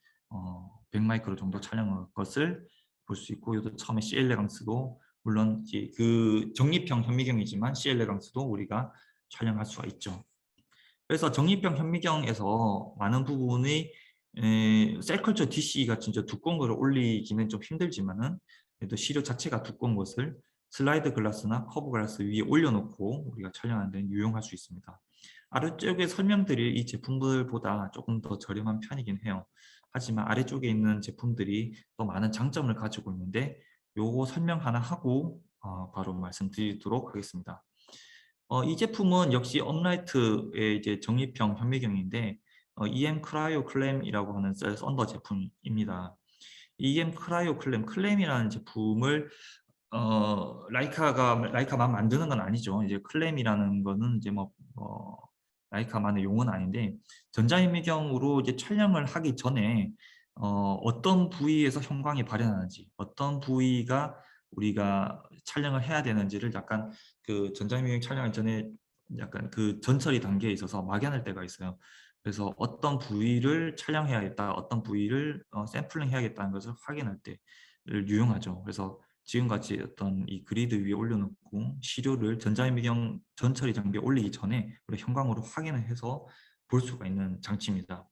100마이크로 정도 촬영한 것을 볼 수 있고, 이것도 처음에 C엘레강스도 물론 이제 그 적립형 현미경이지만 C엘레강스도 우리가 촬영할 수가 있죠. 그래서 적립형 현미경에서 많은 부분이 셀컬처 DC가 진짜 두꺼운 거를 올리기는 좀 힘들지만은, 그래도 시료 자체가 두꺼운 것을 슬라이드 글라스나 커브 글라스 위에 올려놓고 우리가 촬영하는 데는 유용할 수 있습니다. 아래쪽에 설명드릴 이 제품들보다 조금 더 저렴한 편이긴 해요. 하지만 아래쪽에 있는 제품들이 또 많은 장점을 가지고 있는데, 요거 설명 하나 하고 바로 말씀드리도록 하겠습니다. 이 제품은 역시 업라이트의 이제 적립형 현미경인데, EM 크라이오 클램이라고 하는 썬더 제품입니다. EM 크라이오 클램이라는 제품을 라이카만 만드는 건 아니죠. 이제 클램이라는 거는 이제 라이카만의 용어는 아닌데, 전자현미경으로 이제 촬영을 하기 전에 어떤 부위에서 형광이 발현하는지, 어떤 부위가 우리가 촬영을 해야 되는지를 약간 그 전자현미경 촬영하기 전에 약간 그 전처리 단계에 있어서 막연할 때가 있어요. 그래서 어떤 부위를 촬영해야겠다, 어떤 부위를 샘플링 해야겠다는 것을 확인할 때를 유용하죠. 그래서 지금같이 어떤 이 그리드 위에 올려놓고 시료를 전자현미경 전처리 장비에 올리기 전에 우리 형광으로 확인을 해서 볼 수가 있는 장치입니다.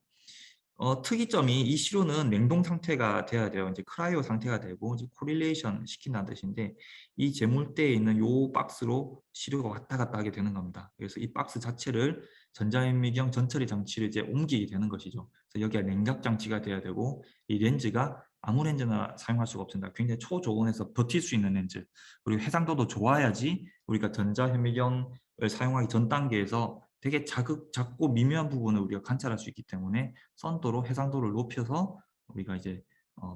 특이점이 이 시료는 냉동 상태가 돼야 돼요. 이제 크라이오 상태가 되고 이제 코릴레이션 시킨다는 뜻인데 이 제물대에 있는 요 박스로 시료가 왔다 갔다 하게 되는 겁니다. 그래서 이 박스 자체를 전자현미경 전처리 장치를 이제 옮기게 되는 것이죠. 그래서 여기가 냉각 장치가 돼야 되고 이 렌즈가 아무 렌즈나 사용할 수가 없습니다. 굉장히 초저온에서 버틸 수 있는 렌즈 그리고 해상도도 좋아야지 우리가 전자현미경을 사용하기 전 단계에서 되게 작고 미묘한 부분을 우리가 관찰할 수 있기 때문에 선도로 해상도를 높여서 우리가 이제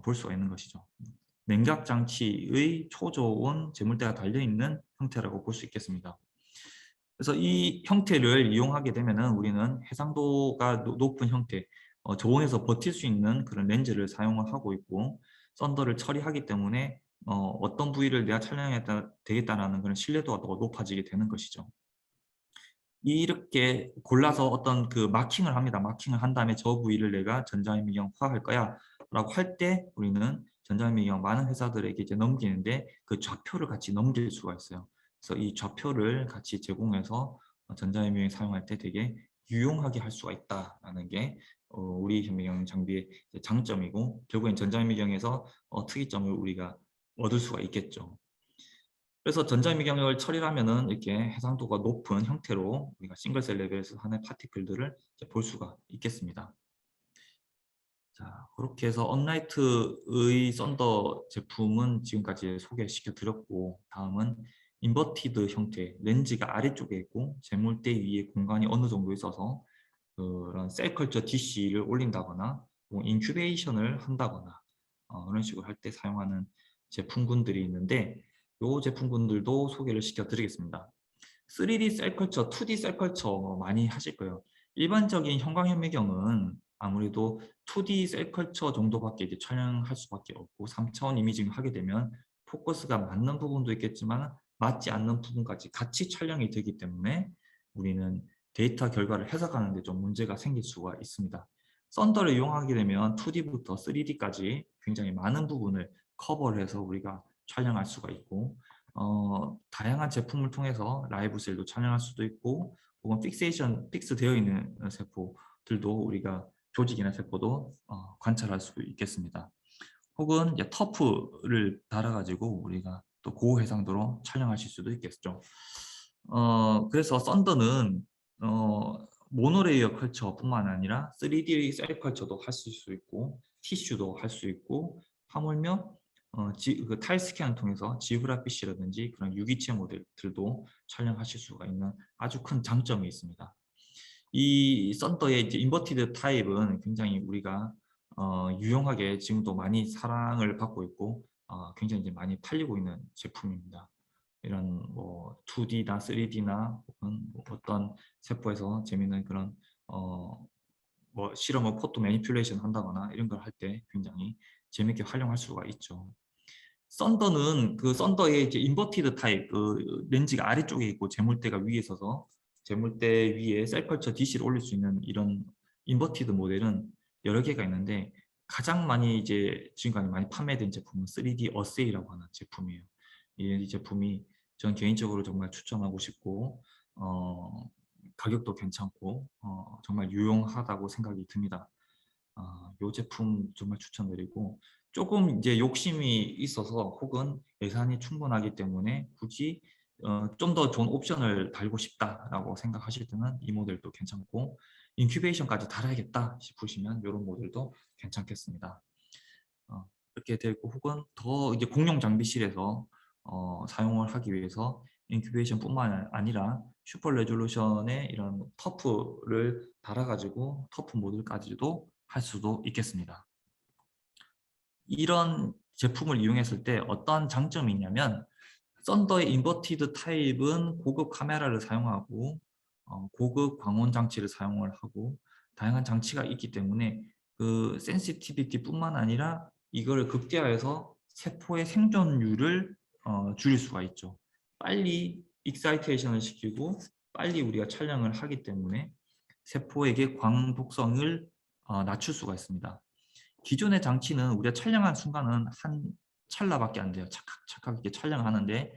볼 수가 있는 것이죠. 냉각 장치의 초저온 제물대가 달려 있는 형태라고 볼 수 있겠습니다. 그래서 이 형태를 이용하게 되면은 우리는 해상도가 높은 형태, 저온에서 버틸 수 있는 그런 렌즈를 사용을 하고 있고 썬더를 처리하기 때문에 어떤 부위를 내가 촬영해야 되겠다라는 그런 신뢰도가 더 높아지게 되는 것이죠. 이렇게 골라서 어떤 그 마킹을 합니다. 마킹을 한 다음에 저 부위를 내가 전자현미경화할 거야 라고 할 때 우리는 전자현미경 많은 회사들에게 이제 넘기는데 그 좌표를 같이 넘길 수가 있어요. 그래서 이 좌표를 같이 제공해서 전자현미경 사용할 때 되게 유용하게 할 수가 있다라는 게 우리 현미경 장비의 장점이고 결국엔 전자현미경에서 특이점을 우리가 얻을 수가 있겠죠. 그래서 전자미경을 처리하면은 이렇게 해상도가 높은 형태로 우리가 싱글셀 레벨에서 하는 파티클들을 볼 수가 있겠습니다. 자, 그렇게 해서 언라이트의 썬더 제품은 지금까지 소개시켜 드렸고 다음은 인버티드 형태, 렌즈가 아래쪽에 있고 제물대 위에 공간이 어느 정도 있어서 그런 셀컬처 DC를 올린다거나 인큐베이션을 한다거나 그런 식으로 할 때 사용하는 제품군들이 있는데 이 제품군들도 소개를 시켜드리겠습니다. 3D 셀컬처, 2D 셀컬처 많이 하실 거예요. 일반적인 형광현미경은 아무래도 2D 셀컬처 정도밖에 이제 촬영할 수밖에 없고 3차원 이미징을 하게 되면 포커스가 맞는 부분도 있겠지만 맞지 않는 부분까지 같이 촬영이 되기 때문에 우리는 데이터 결과를 해석하는 데 좀 문제가 생길 수가 있습니다. 썬더를 이용하게 되면 2D부터 3D까지 굉장히 많은 부분을 커버를 해서 우리가 촬영할 수가 있고 다양한 제품을 통해서 라이브 셀도 촬영할 수도 있고 혹은 픽스되어 있는 세포들도 우리가 조직이나 세포도 관찰할 수 있겠습니다. 혹은 이제 터프를 달아가지고 우리가 또 고해상도로 촬영하실 수도 있겠죠. 그래서 썬더는 모노레이어 컬처뿐만 아니라 3D 셀 컬처도 하실 수 있고 티슈도 할 수 있고 하물며 그 타일 스캔을 통해서 지브라피쉬라든지 그런 유기체 모델들도 촬영하실 수가 있는 아주 큰 장점이 있습니다. 이 썬더의 이제 인버티드 타입은 굉장히 우리가 유용하게 지금도 많이 사랑을 받고 있고 굉장히 이제 많이 팔리고 있는 제품입니다. 이런 뭐 2D나 3D나 혹은 뭐 어떤 세포에서 재미있는 그런 뭐 실험을 포토 매니퓰레이션 한다거나 이런 걸 할 때 굉장히 재밌게 활용할 수가 있죠. 썬더는 그 썬더의 이제 인버티드 타입 그 렌즈가 아래쪽에 있고 제물대가 위에 있어서 제물대 위에 셀컬처 DC를 올릴 수 있는 이런 인버티드 모델은 여러 개가 있는데 가장 많이 이제 지금까지 많이 판매된 제품은 3D 어세이라고 하는 제품이에요. 이 제품이 전 개인적으로 정말 추천하고 싶고 가격도 괜찮고 정말 유용하다고 생각이 듭니다. 이 제품 정말 추천드리고 조금 이제 욕심이 있어서 혹은 예산이 충분하기 때문에 굳이 좀 더 좋은 옵션을 달고 싶다라고 생각하실 때는 이 모델도 괜찮고 인큐베이션까지 달아야겠다 싶으시면 이런 모델도 괜찮겠습니다. 이렇게 되고 혹은 더 이제 공용 장비실에서 사용을 하기 위해서 인큐베이션뿐만 아니라 슈퍼 레졸루션의 이런 터프를 달아가지고 터프 모듈까지도 할 수도 있겠습니다. 이런 제품을 이용했을 때 어떤 장점이 있냐면 썬더의 인버티드 타입은 고급 카메라를 사용하고 고급 광원 장치를 사용을 하고 다양한 장치가 있기 때문에 그 센시티비티뿐만 아니라 이걸 극대화해서 세포의 생존율을 줄일 수가 있죠. 빨리 익사이테이션을 시키고 빨리 우리가 촬영을 하기 때문에 세포에게 광독성을 낮출 수가 있습니다. 기존의 장치는 우리가 촬영한 순간은 한 찰나밖에 안 돼요. 찰칵 이렇게 촬영하는데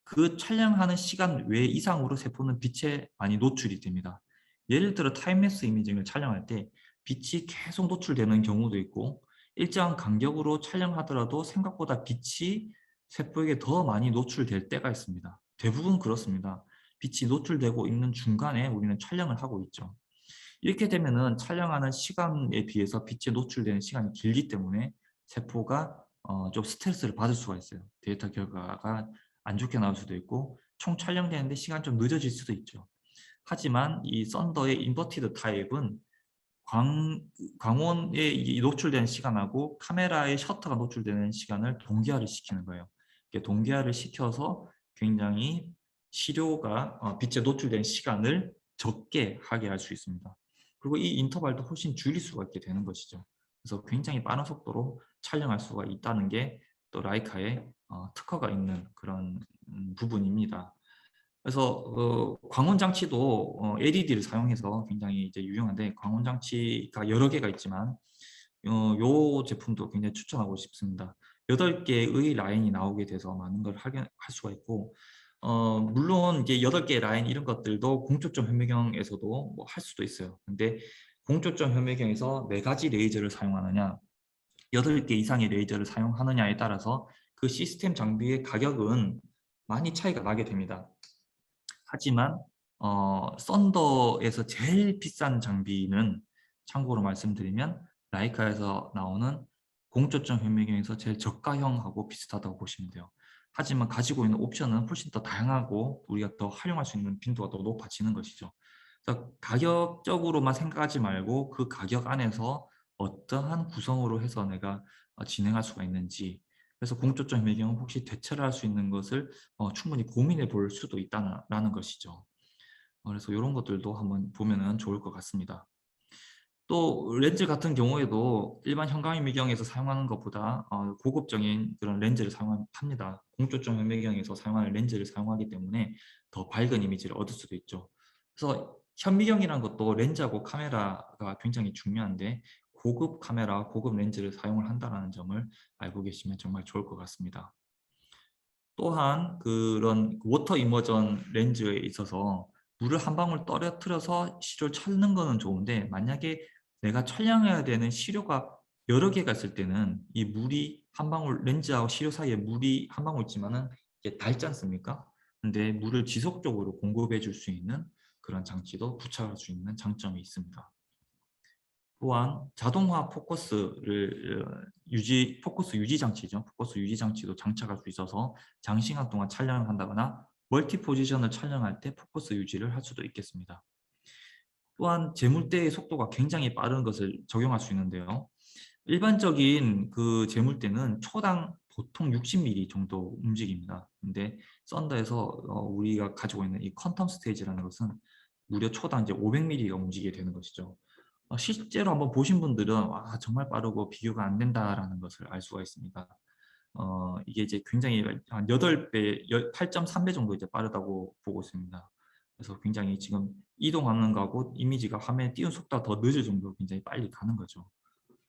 그 촬영하는 시간 외 이상으로 세포는 빛에 많이 노출이 됩니다. 예를 들어 타임랩스 이미징을 촬영할 때 빛이 계속 노출되는 경우도 있고 일정한 간격으로 촬영하더라도 생각보다 빛이 세포에게 더 많이 노출될 때가 있습니다. 대부분 그렇습니다. 빛이 노출되고 있는 중간에 우리는 촬영을 하고 있죠. 이렇게 되면은 촬영하는 시간에 비해서 빛에 노출되는 시간이 길기 때문에 세포가 좀 스트레스를 받을 수가 있어요. 데이터 결과가 안 좋게 나올 수도 있고 총 촬영되는데 시간 좀 늦어질 수도 있죠. 하지만 이 썬더의 인버티드 타입은 광원에 노출되는 시간하고 카메라의 셔터가 노출되는 시간을 동기화를 시키는 거예요. 이렇게 동기화를 시켜서 굉장히 시료가 빛에 노출된 시간을 적게 하게 할 수 있습니다. 그리고 이 인터벌도 훨씬 줄일 수가 있게 되는 것이죠. 그래서 굉장히 빠른 속도로 촬영할 수가 있다는 게 또 라이카의 특허가 있는 그런 부분입니다. 그래서 광원 장치도 LED를 사용해서 굉장히 이제 유용한데 광원 장치가 여러 개가 있지만 요 제품도 굉장히 추천하고 싶습니다. 8개의 라인이 나오게 돼서 많은 걸 할 수가 있고 물론 이제 8개의 라인 이런 것들도 공초점 현미경에서도 뭐 할 수도 있어요. 근데 공초점 현미경에서 4가지 레이저를 사용하느냐 8개 이상의 레이저를 사용하느냐에 따라서 그 시스템 장비의 가격은 많이 차이가 나게 됩니다. 하지만 썬더에서 제일 비싼 장비는 참고로 말씀드리면 라이카에서 나오는 공초점 현미경에서 제일 저가형하고 비슷하다고 보시면 돼요. 하지만 가지고 있는 옵션은 훨씬 더 다양하고 우리가 더 활용할 수 있는 빈도가 더 높아지는 것이죠. 그래서 가격적으로만 생각하지 말고 그 가격 안에서 어떠한 구성으로 해서 내가 진행할 수가 있는지 그래서 공초점 현미경은 혹시 대체를 할 수 있는 것을 충분히 고민해 볼 수도 있다는 것이죠. 그래서 이런 것들도 한번 보면은 좋을 것 같습니다. 또 렌즈 같은 경우에도 일반 현광현미경에서 사용하는 것보다 고급적인 그런 렌즈를 사용합니다. 공초점 현미경에서 사용하는 렌즈를 사용하기 때문에 더 밝은 이미지를 얻을 수도 있죠. 그래서 현미경이라는 것도 렌즈하고 카메라가 굉장히 중요한데 고급 카메라, 고급 렌즈를 사용을 한다는 점을 알고 계시면 정말 좋을 것 같습니다. 또한 그런 워터 이머전 렌즈에 있어서 물을 한 방울 떨어뜨려서 시료를 찾는 거는 좋은데 만약에 내가 촬영해야 되는 시료가 여러 개가 있을 때는 이 물이 한 방울 렌즈하고 시료 사이에 물이 한 방울 있지만은 이게 닳지 않습니까? 근데 물을 지속적으로 공급해 줄 수 있는 그런 장치도 부착할 수 있는 장점이 있습니다. 또한 자동화 포커스를 포커스 유지 장치죠. 포커스 유지 장치도 장착할 수 있어서 장시간 동안 촬영을 한다거나 멀티 포지션을 촬영할 때 포커스 유지를 할 수도 있겠습니다. 또한 재물대의 속도가 굉장히 빠른 것을 적용할 수 있는데요. 일반적인 그 재물대는 초당 보통 60mm 정도 움직입니다. 근데 썬더에서 우리가 가지고 있는 이 퀀텀 스테이지라는 것은 무려 초당 이제 500mm가 움직이게 되는 것이죠. 실제로 한번 보신 분들은 와, 정말 빠르고 비교가 안 된다라는 것을 알 수가 있습니다. 이게 이제 굉장히 한 8배, 8.3배 정도 이제 빠르다고 보고 있습니다. 그래서 굉장히 지금 이동하는 거하고 이미지가 화면에 띄운 속도가 더 늦을 정도로 굉장히 빨리 가는 거죠.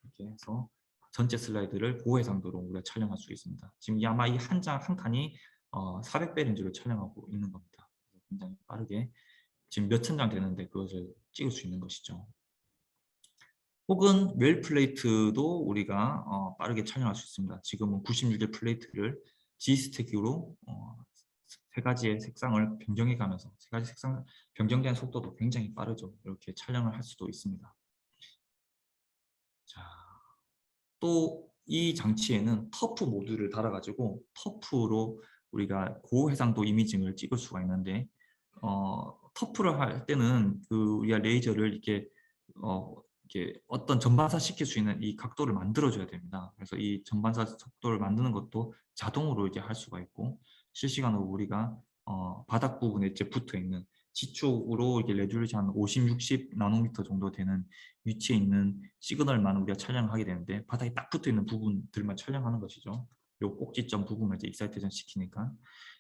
이렇게 해서 전체 슬라이드를 고해상도로 우리가 촬영할 수 있습니다. 지금 아마 이 한 칸이 400배 렌즈로 촬영하고 있는 겁니다. 굉장히 빠르게 지금 몇천 장 되는데 그것을 찍을 수 있는 것이죠. 혹은 웰 플레이트도 우리가 빠르게 촬영할 수 있습니다. 지금은 96일 플레이트를 G스택으로 세 가지의 색상을 변경해 가면서 세 가지 색상 변경된 속도도 굉장히 빠르죠. 이렇게 촬영을 할 수도 있습니다. 자, 또 이 장치에는 터프 모듈을 달아가지고 터프로 우리가 고해상도 이미징을 찍을 수가 있는데 터프를 할 때는 그 우리가 레이저를 이렇게 어떤 전반사 시킬 수 있는 이 각도를 만들어줘야 됩니다. 그래서 이 전반사 속도를 만드는 것도 자동으로 이제 할 수가 있고 실시간으로 우리가 바닥 부분에 이제 붙어 있는 지축으로 이게 레졸루션 한 50, 60 나노미터 정도 되는 위치에 있는 시그널만 우리가 촬영을 하게 되는데 바닥에 딱 붙어 있는 부분들만 촬영하는 것이죠. 요 꼭지점 부분을 이제 익사이테이션 시키니까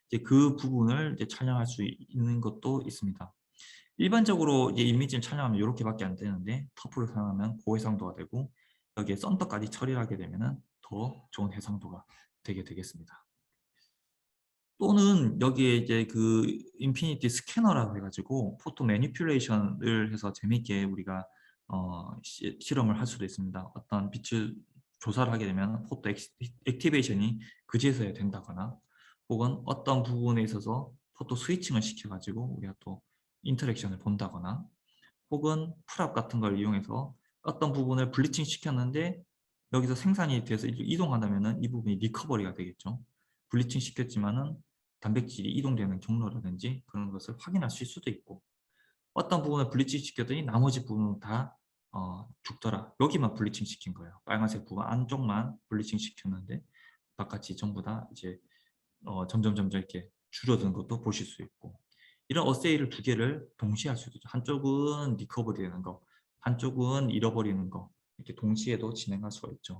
이제 그 부분을 이제 촬영할 수 있는 것도 있습니다. 일반적으로 이제 이미지를 촬영하면 이렇게밖에 안 되는데 터프를 사용하면 고해상도가 되고 여기에 썬더까지 처리를 하게 되면 더 좋은 해상도가 되게 되겠습니다. 또는 여기에 이제 그 인피니티 스캐너라고 해가지고 포토 매니퓰레이션을 해서 재미있게 우리가 실험을 할 수도 있습니다. 어떤 빛을 조사를 하게 되면 포토 액티베이션이 그제서야 된다거나, 혹은 어떤 부분에 있어서 포토 스위칭을 시켜가지고 우리가 또 인터랙션을 본다거나, 혹은 풀업 같은 걸 이용해서 어떤 부분을 블리칭 시켰는데 여기서 생산이 돼서 이동한다면은 이 부분이 리커버리가 되겠죠. 블리칭 시켰지만은 단백질이 이동되는 경로라든지 그런 것을 확인할 수도 있고, 어떤 부분을 블리칭 시켰더니 나머지 부분은 다 죽더라. 여기만 블리칭 시킨 거예요. 빨간색 부분 안쪽만 블리칭 시켰는데 바깥이 전부 다 이제 점점 이렇게 줄어드는 것도 보실 수 있고, 이런 어세이를 두 개를 동시에 할 수도 있죠. 한쪽은 리커버리 되는 거, 한쪽은 잃어버리는 거, 이렇게 동시에도 진행할 수가 있죠.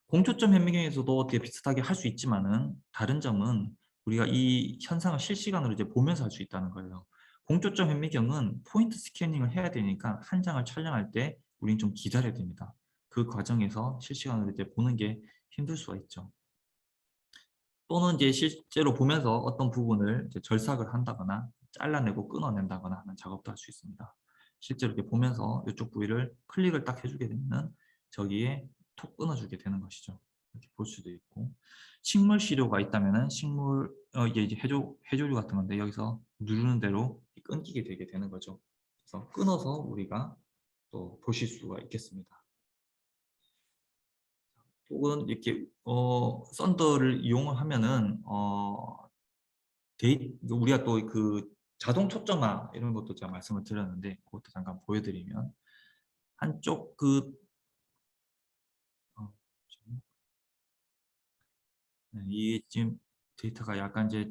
공초점 현미경에서도 어떻게 비슷하게 할 수 있지만은 다른 점은 우리가 이 현상을 실시간으로 이제 보면서 할 수 있다는 거예요. 공초점 현미경은 포인트 스캐닝을 해야 되니까 한 장을 촬영할 때 우리는 좀 기다려야 됩니다. 그 과정에서 실시간으로 이제 보는 게 힘들 수가 있죠. 또는 이제 실제로 보면서 어떤 부분을 이제 절삭을 한다거나 잘라내고 끊어낸다거나 하는 작업도 할 수 있습니다. 실제로 이렇게 보면서 이쪽 부위를 클릭을 딱 해주게 되면 저기에 톡 끊어주게 되는 것이죠. 이렇게 볼 수도 있고, 식물 시료가 있다면은 식물 이게 이제 해조류 같은 건데 여기서 누르는 대로 끊기게 되게 되는 거죠. 그래서 끊어서 우리가 또 보실 수가 있겠습니다. 혹은 이렇게 썬더를 이용을 하면은 우리가 또 그 자동 초점화 이런 것도 제가 말씀을 드렸는데 그것도 잠깐 보여드리면, 한쪽 어, 이게 지금 데이터가 약간 이제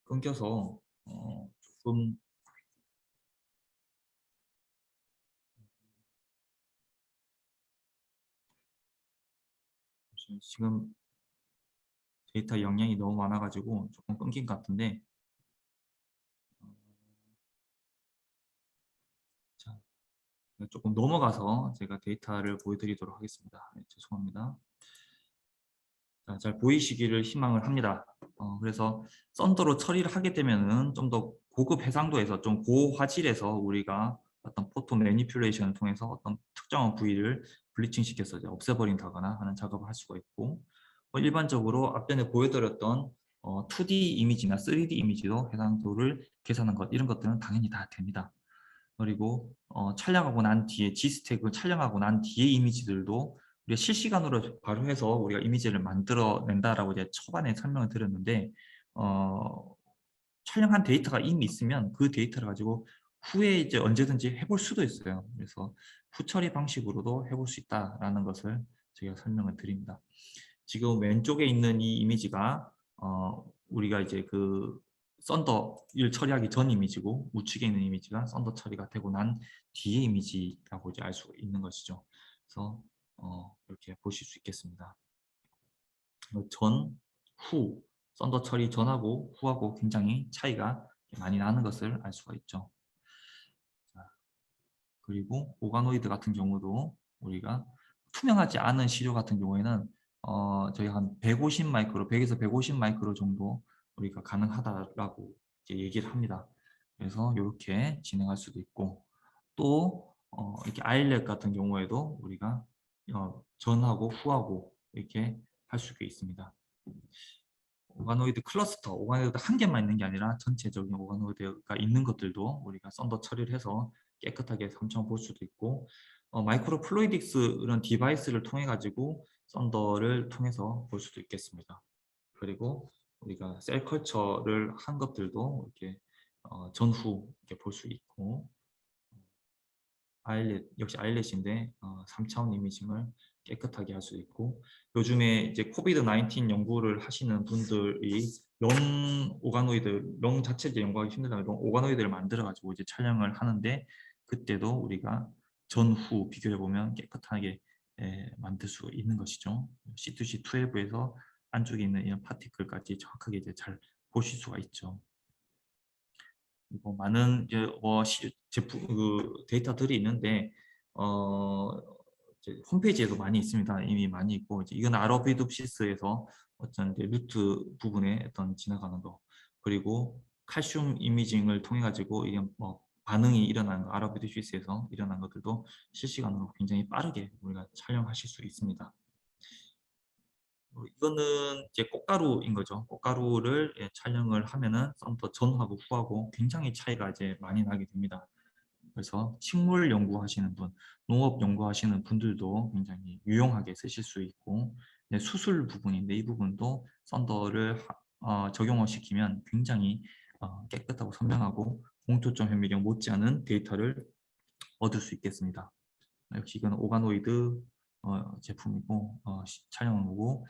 끊겨서 조금 지금 데이터 영향이 너무 많아가지고 조금 끊긴 것 같은데, 어, 자, 조금 넘어가서 제가 데이터를 보여드리도록 하겠습니다. 네, 죄송합니다. 자, 잘 보이시기를 희망을 합니다. 그래서 썬더로 처리를 하게 되면은 좀 더 고급 해상도에서 좀 고화질에서 우리가 어떤 포토 매니퓰레이션을 통해서 어떤 특정한 부위를 블리칭 시켜서 이제 없애버린다거나 하는 작업을 할 수가 있고, 일반적으로 앞전에 보여드렸던 2D 이미지나 3D 이미지로 해상도를 계산한 것, 이런 것들은 당연히 다 됩니다. 그리고 촬영하고 난 뒤에 G스택을 촬영하고 난 뒤에 이미지들도 우리가 실시간으로 바로 해서 우리가 이미지를 만들어낸다라고 이제 초반에 설명을 드렸는데, 어, 촬영한 데이터가 이미 있으면 그 데이터를 가지고 후에 이제 언제든지 해볼 수도 있어요. 그래서 후처리 방식으로도 해볼 수 있다라는 것을 제가 설명을 드립니다. 지금 왼쪽에 있는 이 이미지가 우리가 이제 그 썬더를 처리하기 전 이미지고, 우측에 있는 이미지가 썬더 처리가 되고 난 뒤의 이미지라고 이제 알 수가 있는 것이죠. 그래서 이렇게 보실 수 있겠습니다. 전, 후, 썬더 처리 전하고 후하고 굉장히 차이가 많이 나는 것을 알 수가 있죠. 그리고 오가노이드 같은 경우도 우리가 투명하지 않은 시료 같은 경우에는 저희 한 150 마이크로, 100에서 150 마이크로 정도 우리가 가능하다라고 이제 얘기를 합니다. 그래서 이렇게 진행할 수도 있고, 또 이렇게 아일렛 같은 경우에도 우리가 전하고 후하고 이렇게 할 수가 있습니다. 오가노이드 클러스터, 오가노이드 한 개만 있는 게 아니라 전체적인 오가노이드가 있는 것들도 우리가 썬더 처리를 해서 깨끗하게 삼청 볼 수도 있고, 마이크로 플루이딕스 이런 디바이스를 통해 가지고 썬더를 통해서 볼 수도 있겠습니다. 그리고 우리가 셀 컬처를 한 것들도 이렇게 전후 이렇게 볼 수 있고, 아일렛 역시 아일렛인데 3차원 이미징을 깨끗하게 할 수 있고, 요즘에 이제 코비드 19 연구를 하시는 분들이 령 오가노이드, 령 자체 이제 연구하기 힘들다면 령 오가노이드를 만들어 가지고 이제 촬영을 하는데, 그때도 우리가 전후 비교해 보면 깨끗하게 만들 수 있는 것이죠. C2C12에서 안쪽에 있는 이런 파티클까지 정확하게 이제 잘 보실 수가 있죠. 많은 이제 제품 데이터들이 있는데 이제 홈페이지에도 많이 있습니다. 이미 많이 있고 이제 이건 아러비둡시스에서 어떤 이제 루트 부분에 어떤 지나가는 거 그리고 칼슘 이미징을 통해 가지고 이게 뭐 반응이 일어나는 거 아러비둡시스에서 일어난 것들도 실시간으로 굉장히 빠르게 우리가 촬영하실 수 있습니다. 이거는 이제 꽃가루인 거죠. 꽃가루를 촬영을 하면은 썬더 전하고 후하고 굉장히 차이가 이제 많이 나게 됩니다. 그래서 식물 연구하시는 분, 농업 연구하시는 분들도 굉장히 유용하게 쓰실 수 있고 수술 부분인데 이 부분도 썬더를 적용을 시키면 굉장히 깨끗하고 선명하고 공초점 현미경 못지않은 데이터를 얻을 수 있겠습니다. 역시 이건 오가노이드 제품이고 촬영한 거고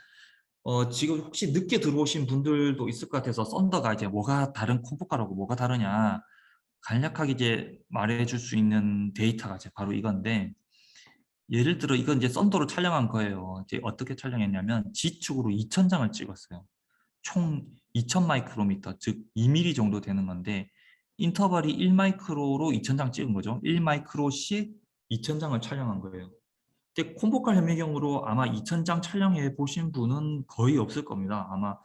지금 혹시 늦게 들어오신 분들도 있을 것 같아서 썬더가 이제 뭐가 다른 콤포카라고 뭐가 다르냐 간략하게 이제 말해줄 수 있는 데이터가 이제 바로 이건데 예를 들어 이건 이제 썬더로 촬영한 거예요. 이제 어떻게 촬영했냐면 G축으로 2000장을 찍었어요. 총 2000 마이크로미터 즉 2mm 정도 되는 건데 인터벌이 1 마이크로로 2000장 찍은 거죠. 1 마이크로씩 2000장을 촬영한 거예요. 근데 콤보칼 현미경으로 아마 2000장 촬영해 보신 분은 거의 없을 겁니다. 아마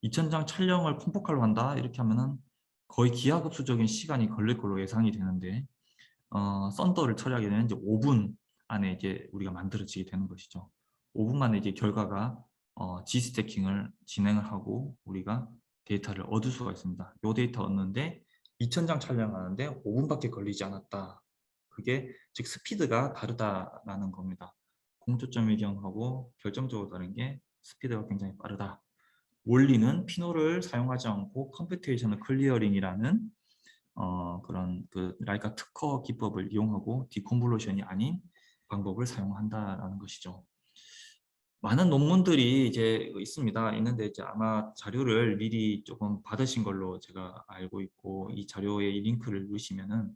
2000장 촬영을 콤보칼로 한다 이렇게 하면은 거의 기하급수적인 시간이 걸릴 걸로 예상이 되는데 썬더를 처리하게 되면 이제 5분 안에 이제 우리가 만들어지게 되는 것이죠. 5분 만에 이제 결과가 G스태킹을 진행을 하고 우리가 데이터를 얻을 수가 있습니다. 이 데이터 얻는데 2000장 촬영하는데 5분밖에 걸리지 않았다. 그게 즉 스피드가 다르다라는 겁니다. 공초점 위경하고 결정적으로 다른 게 스피드가 굉장히 빠르다. 원리는 피노를 사용하지 않고 컴퓨테이셔널 클리어링이라는 그런 그 라이카 특허 기법을 이용하고 디컨볼루션이 아닌 방법을 사용한다라는 것이죠. 많은 논문들이 이제 있는데 이제 아마 자료를 미리 조금 받으신 걸로 제가 알고 있고 이 자료에 이 링크를 누르시면은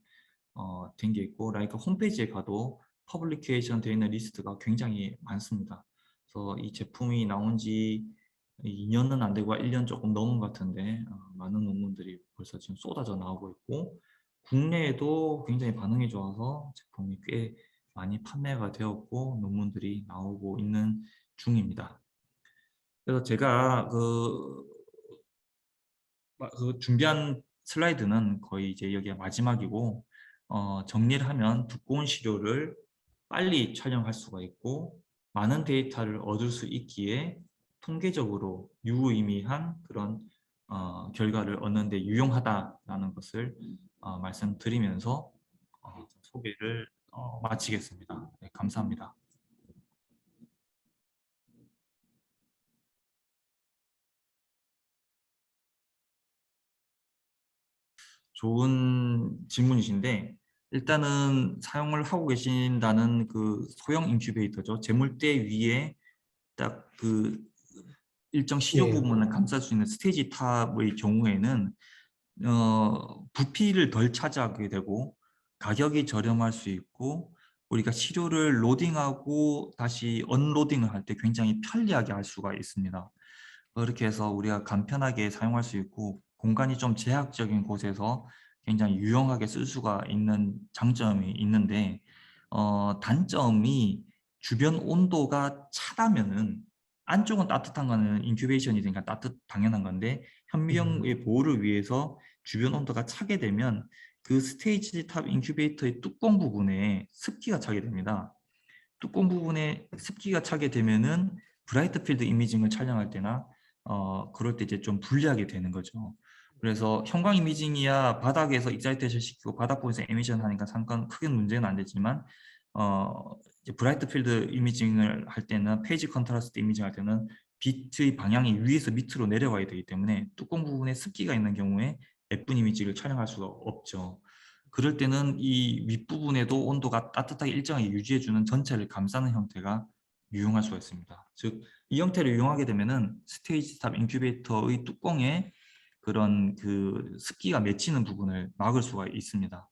된 게 있고 라이카 홈페이지에 가도 퍼블리케이션 되어 있는 리스트가 굉장히 많습니다. 그래서 이 제품이 나온 지 2년은 안 되고 1년 조금 넘은 것 같은데 많은 논문들이 벌써 지금 쏟아져 나오고 있고 국내에도 굉장히 반응이 좋아서 제품이 꽤 많이 판매가 되었고 논문들이 나오고 있는 중입니다. 그래서 제가 그 준비한 슬라이드는 거의 이제 여기가 마지막이고 정리를 하면 두꺼운 시료를 빨리 촬영할 수가 있고 많은 데이터를 얻을 수 있기에 통계적으로 유의미한 그런 결과를 얻는 데 유용하다라는 것을 말씀드리면서 소개를 마치겠습니다. 네, 감사합니다. 좋은 질문이신데 일단은 사용을 하고 계신다는 그 소형 인큐베이터죠. 제물대 위에 딱 그 일정 시료 예. 부분을 감쌀 수 있는 스테이지 탑의 경우에는 부피를 덜 차지하게 되고 가격이 저렴할 수 있고 우리가 시료를 로딩하고 다시 언로딩을 할 때 굉장히 편리하게 할 수가 있습니다. 그렇게 해서 우리가 간편하게 사용할 수 있고 공간이 좀 제약적인 곳에서 굉장히 유용하게 쓸 수가 있는 장점이 있는데 단점이 주변 온도가 차다면은 안쪽은 따뜻한 거는 인큐베이션이 되니까 당연한 건데 현미경의 보호를 위해서 주변 온도가 차게 되면 그 스테이지 탑 인큐베이터의 뚜껑 부분에 습기가 차게 됩니다. 뚜껑 부분에 습기가 차게 되면은 브라이트 필드 이미징을 촬영할 때나 그럴 때 이제 좀 불리하게 되는 거죠. 그래서 형광 이미징이야 바닥에서 익사이테이션 시키고 바닥 부분에서 에미션 하니까 상관 크게 문제는 안 되지만 이제 브라이트 필드 이미징을 할 때는 페이지 컨트라스트 이미징 할 때는 빛의 방향이 위에서 밑으로 내려와야 되기 때문에 뚜껑 부분에 습기가 있는 경우에 예쁜 이미지를 촬영할 수가 없죠. 그럴 때는 이 윗부분에도 온도가 따뜻하게 일정하게 유지해주는 전체를 감싸는 형태가 유용할 수가 있습니다. 즉, 이 형태를 이용하게 되면은 스테이지 탑 인큐베이터의 뚜껑에 그런 그 습기가 맺히는 부분을 막을 수가 있습니다.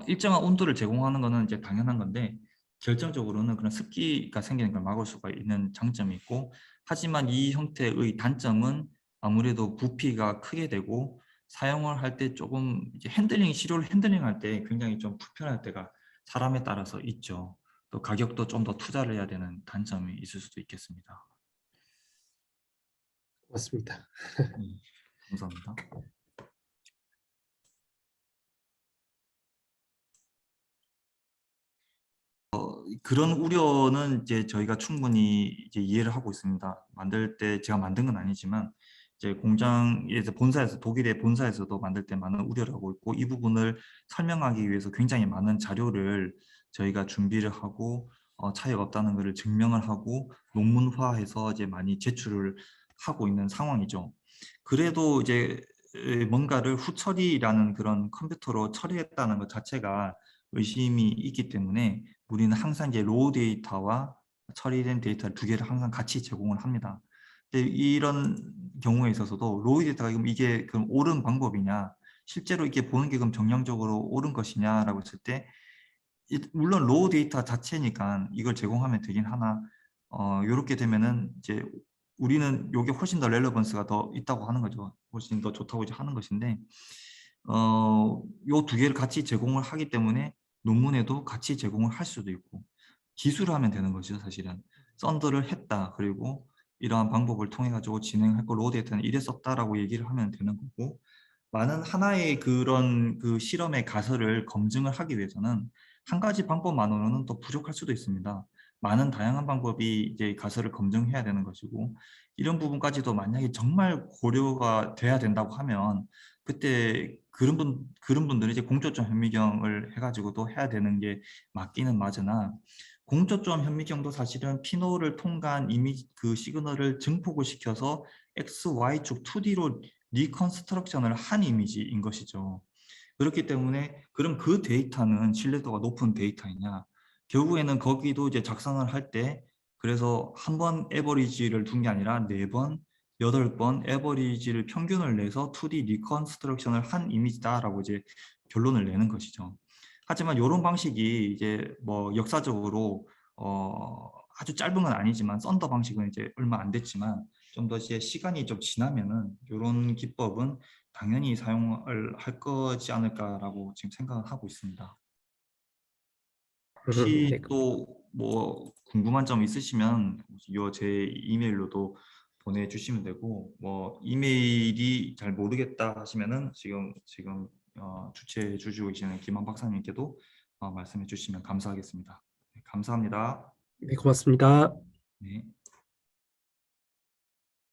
일정한 온도를 제공하는 것은 이제 당연한 건데 결정적으로는 그런 습기가 생기는 걸 막을 수가 있는 장점이 있고 하지만 이 형태의 단점은 아무래도 부피가 크게 되고 사용을 할 때 조금 이제 시료를 핸들링 할 때 굉장히 좀 불편할 때가 사람에 따라서 있죠. 또 가격도 좀 더 투자를 해야 되는 단점이 있을 수도 있겠습니다. 맞습니다. 네, 감사합니다. 그런 우려는 이제 저희가 충분히 이제 이해를 하고 있습니다. 만들 때 제가 만든 건 아니지만 이제 공장에서 본사에서 독일의 본사에서도 만들 때 많은 우려를 하고 있고 이 부분을 설명하기 위해서 굉장히 많은 자료를 저희가 준비를 하고 차이가 없다는 것을 증명을 하고 논문화해서 이제 많이 제출을 하고 있는 상황이죠. 그래도 이제 뭔가를 후처리라는 그런 컴퓨터로 처리했다는 것 자체가 의심이 있기 때문에 우리는 항상 이제 로우 데이터와 처리된 데이터 두 개를 항상 같이 제공을 합니다. 근데 이런 경우에 있어서도 로우 데이터가 이게 그럼 옳은 방법이냐, 실제로 이렇게 보는 게 그럼 정량적으로 옳은 것이냐라고 했을 때 물론 로우 데이터 자체니까 이걸 제공하면 되긴 하나 이렇게 되면은 이제 우리는 이게 훨씬 더 렐러번스가 더 있다고 하는 거죠. 훨씬 더 좋다고 이제 하는 것인데 요 두 개를 같이 제공을 하기 때문에 논문에도 같이 제공을 할 수도 있고 기술을 하면 되는 거죠, 사실은. 썬더를 했다. 그리고 이러한 방법을 통해 가지고 진행할 거 로우 데이터는 이래 썼다라고 얘기를 하면 되는 거고 많은 하나의 그런 그 실험의 가설을 검증을 하기 위해서는 한 가지 방법만으로는 또 부족할 수도 있습니다. 많은 다양한 방법이 이제 가설을 검증해야 되는 것이고 이런 부분까지도 만약에 정말 고려가 돼야 된다고 하면 그때 그런 분들이 이제 공초점 현미경을 해가지고도 해야 되는 게 맞기는 맞으나 공초점 현미경도 사실은 피노를 통과한 이미지 그 시그널을 증폭을 시켜서 X, Y축 2D로 리컨스트럭션을 한 이미지인 것이죠. 그렇기 때문에 그럼 그 데이터는 신뢰도가 높은 데이터이냐? 결국에는 거기도 이제 작성을 할 때 그래서 한 번 에버리지를 둔 게 아니라 4번, 8번 에버리지를 평균을 내서 2D 리컨스트럭션을 한 이미지다라고 이제 결론을 내는 것이죠. 하지만 이런 방식이 이제 뭐 역사적으로 아주 짧은 건 아니지만 썬더 방식은 이제 얼마 안 됐지만 좀 더 이제 시간이 좀 지나면은 이런 기법은 당연히 사용을 할 거지 않을까라고 지금 생각을 하고 있습니다. 네, 혹시 또 뭐 궁금한 점 있으시면 제 이메일로도 보내주시면 되고 뭐 이메일이 잘 모르겠다 하시면은 지금 주최해 주시고 계시는 김한 박사님께도 말씀해 주시면 감사하겠습니다. 네, 감사합니다. 네, 고맙습니다. 네.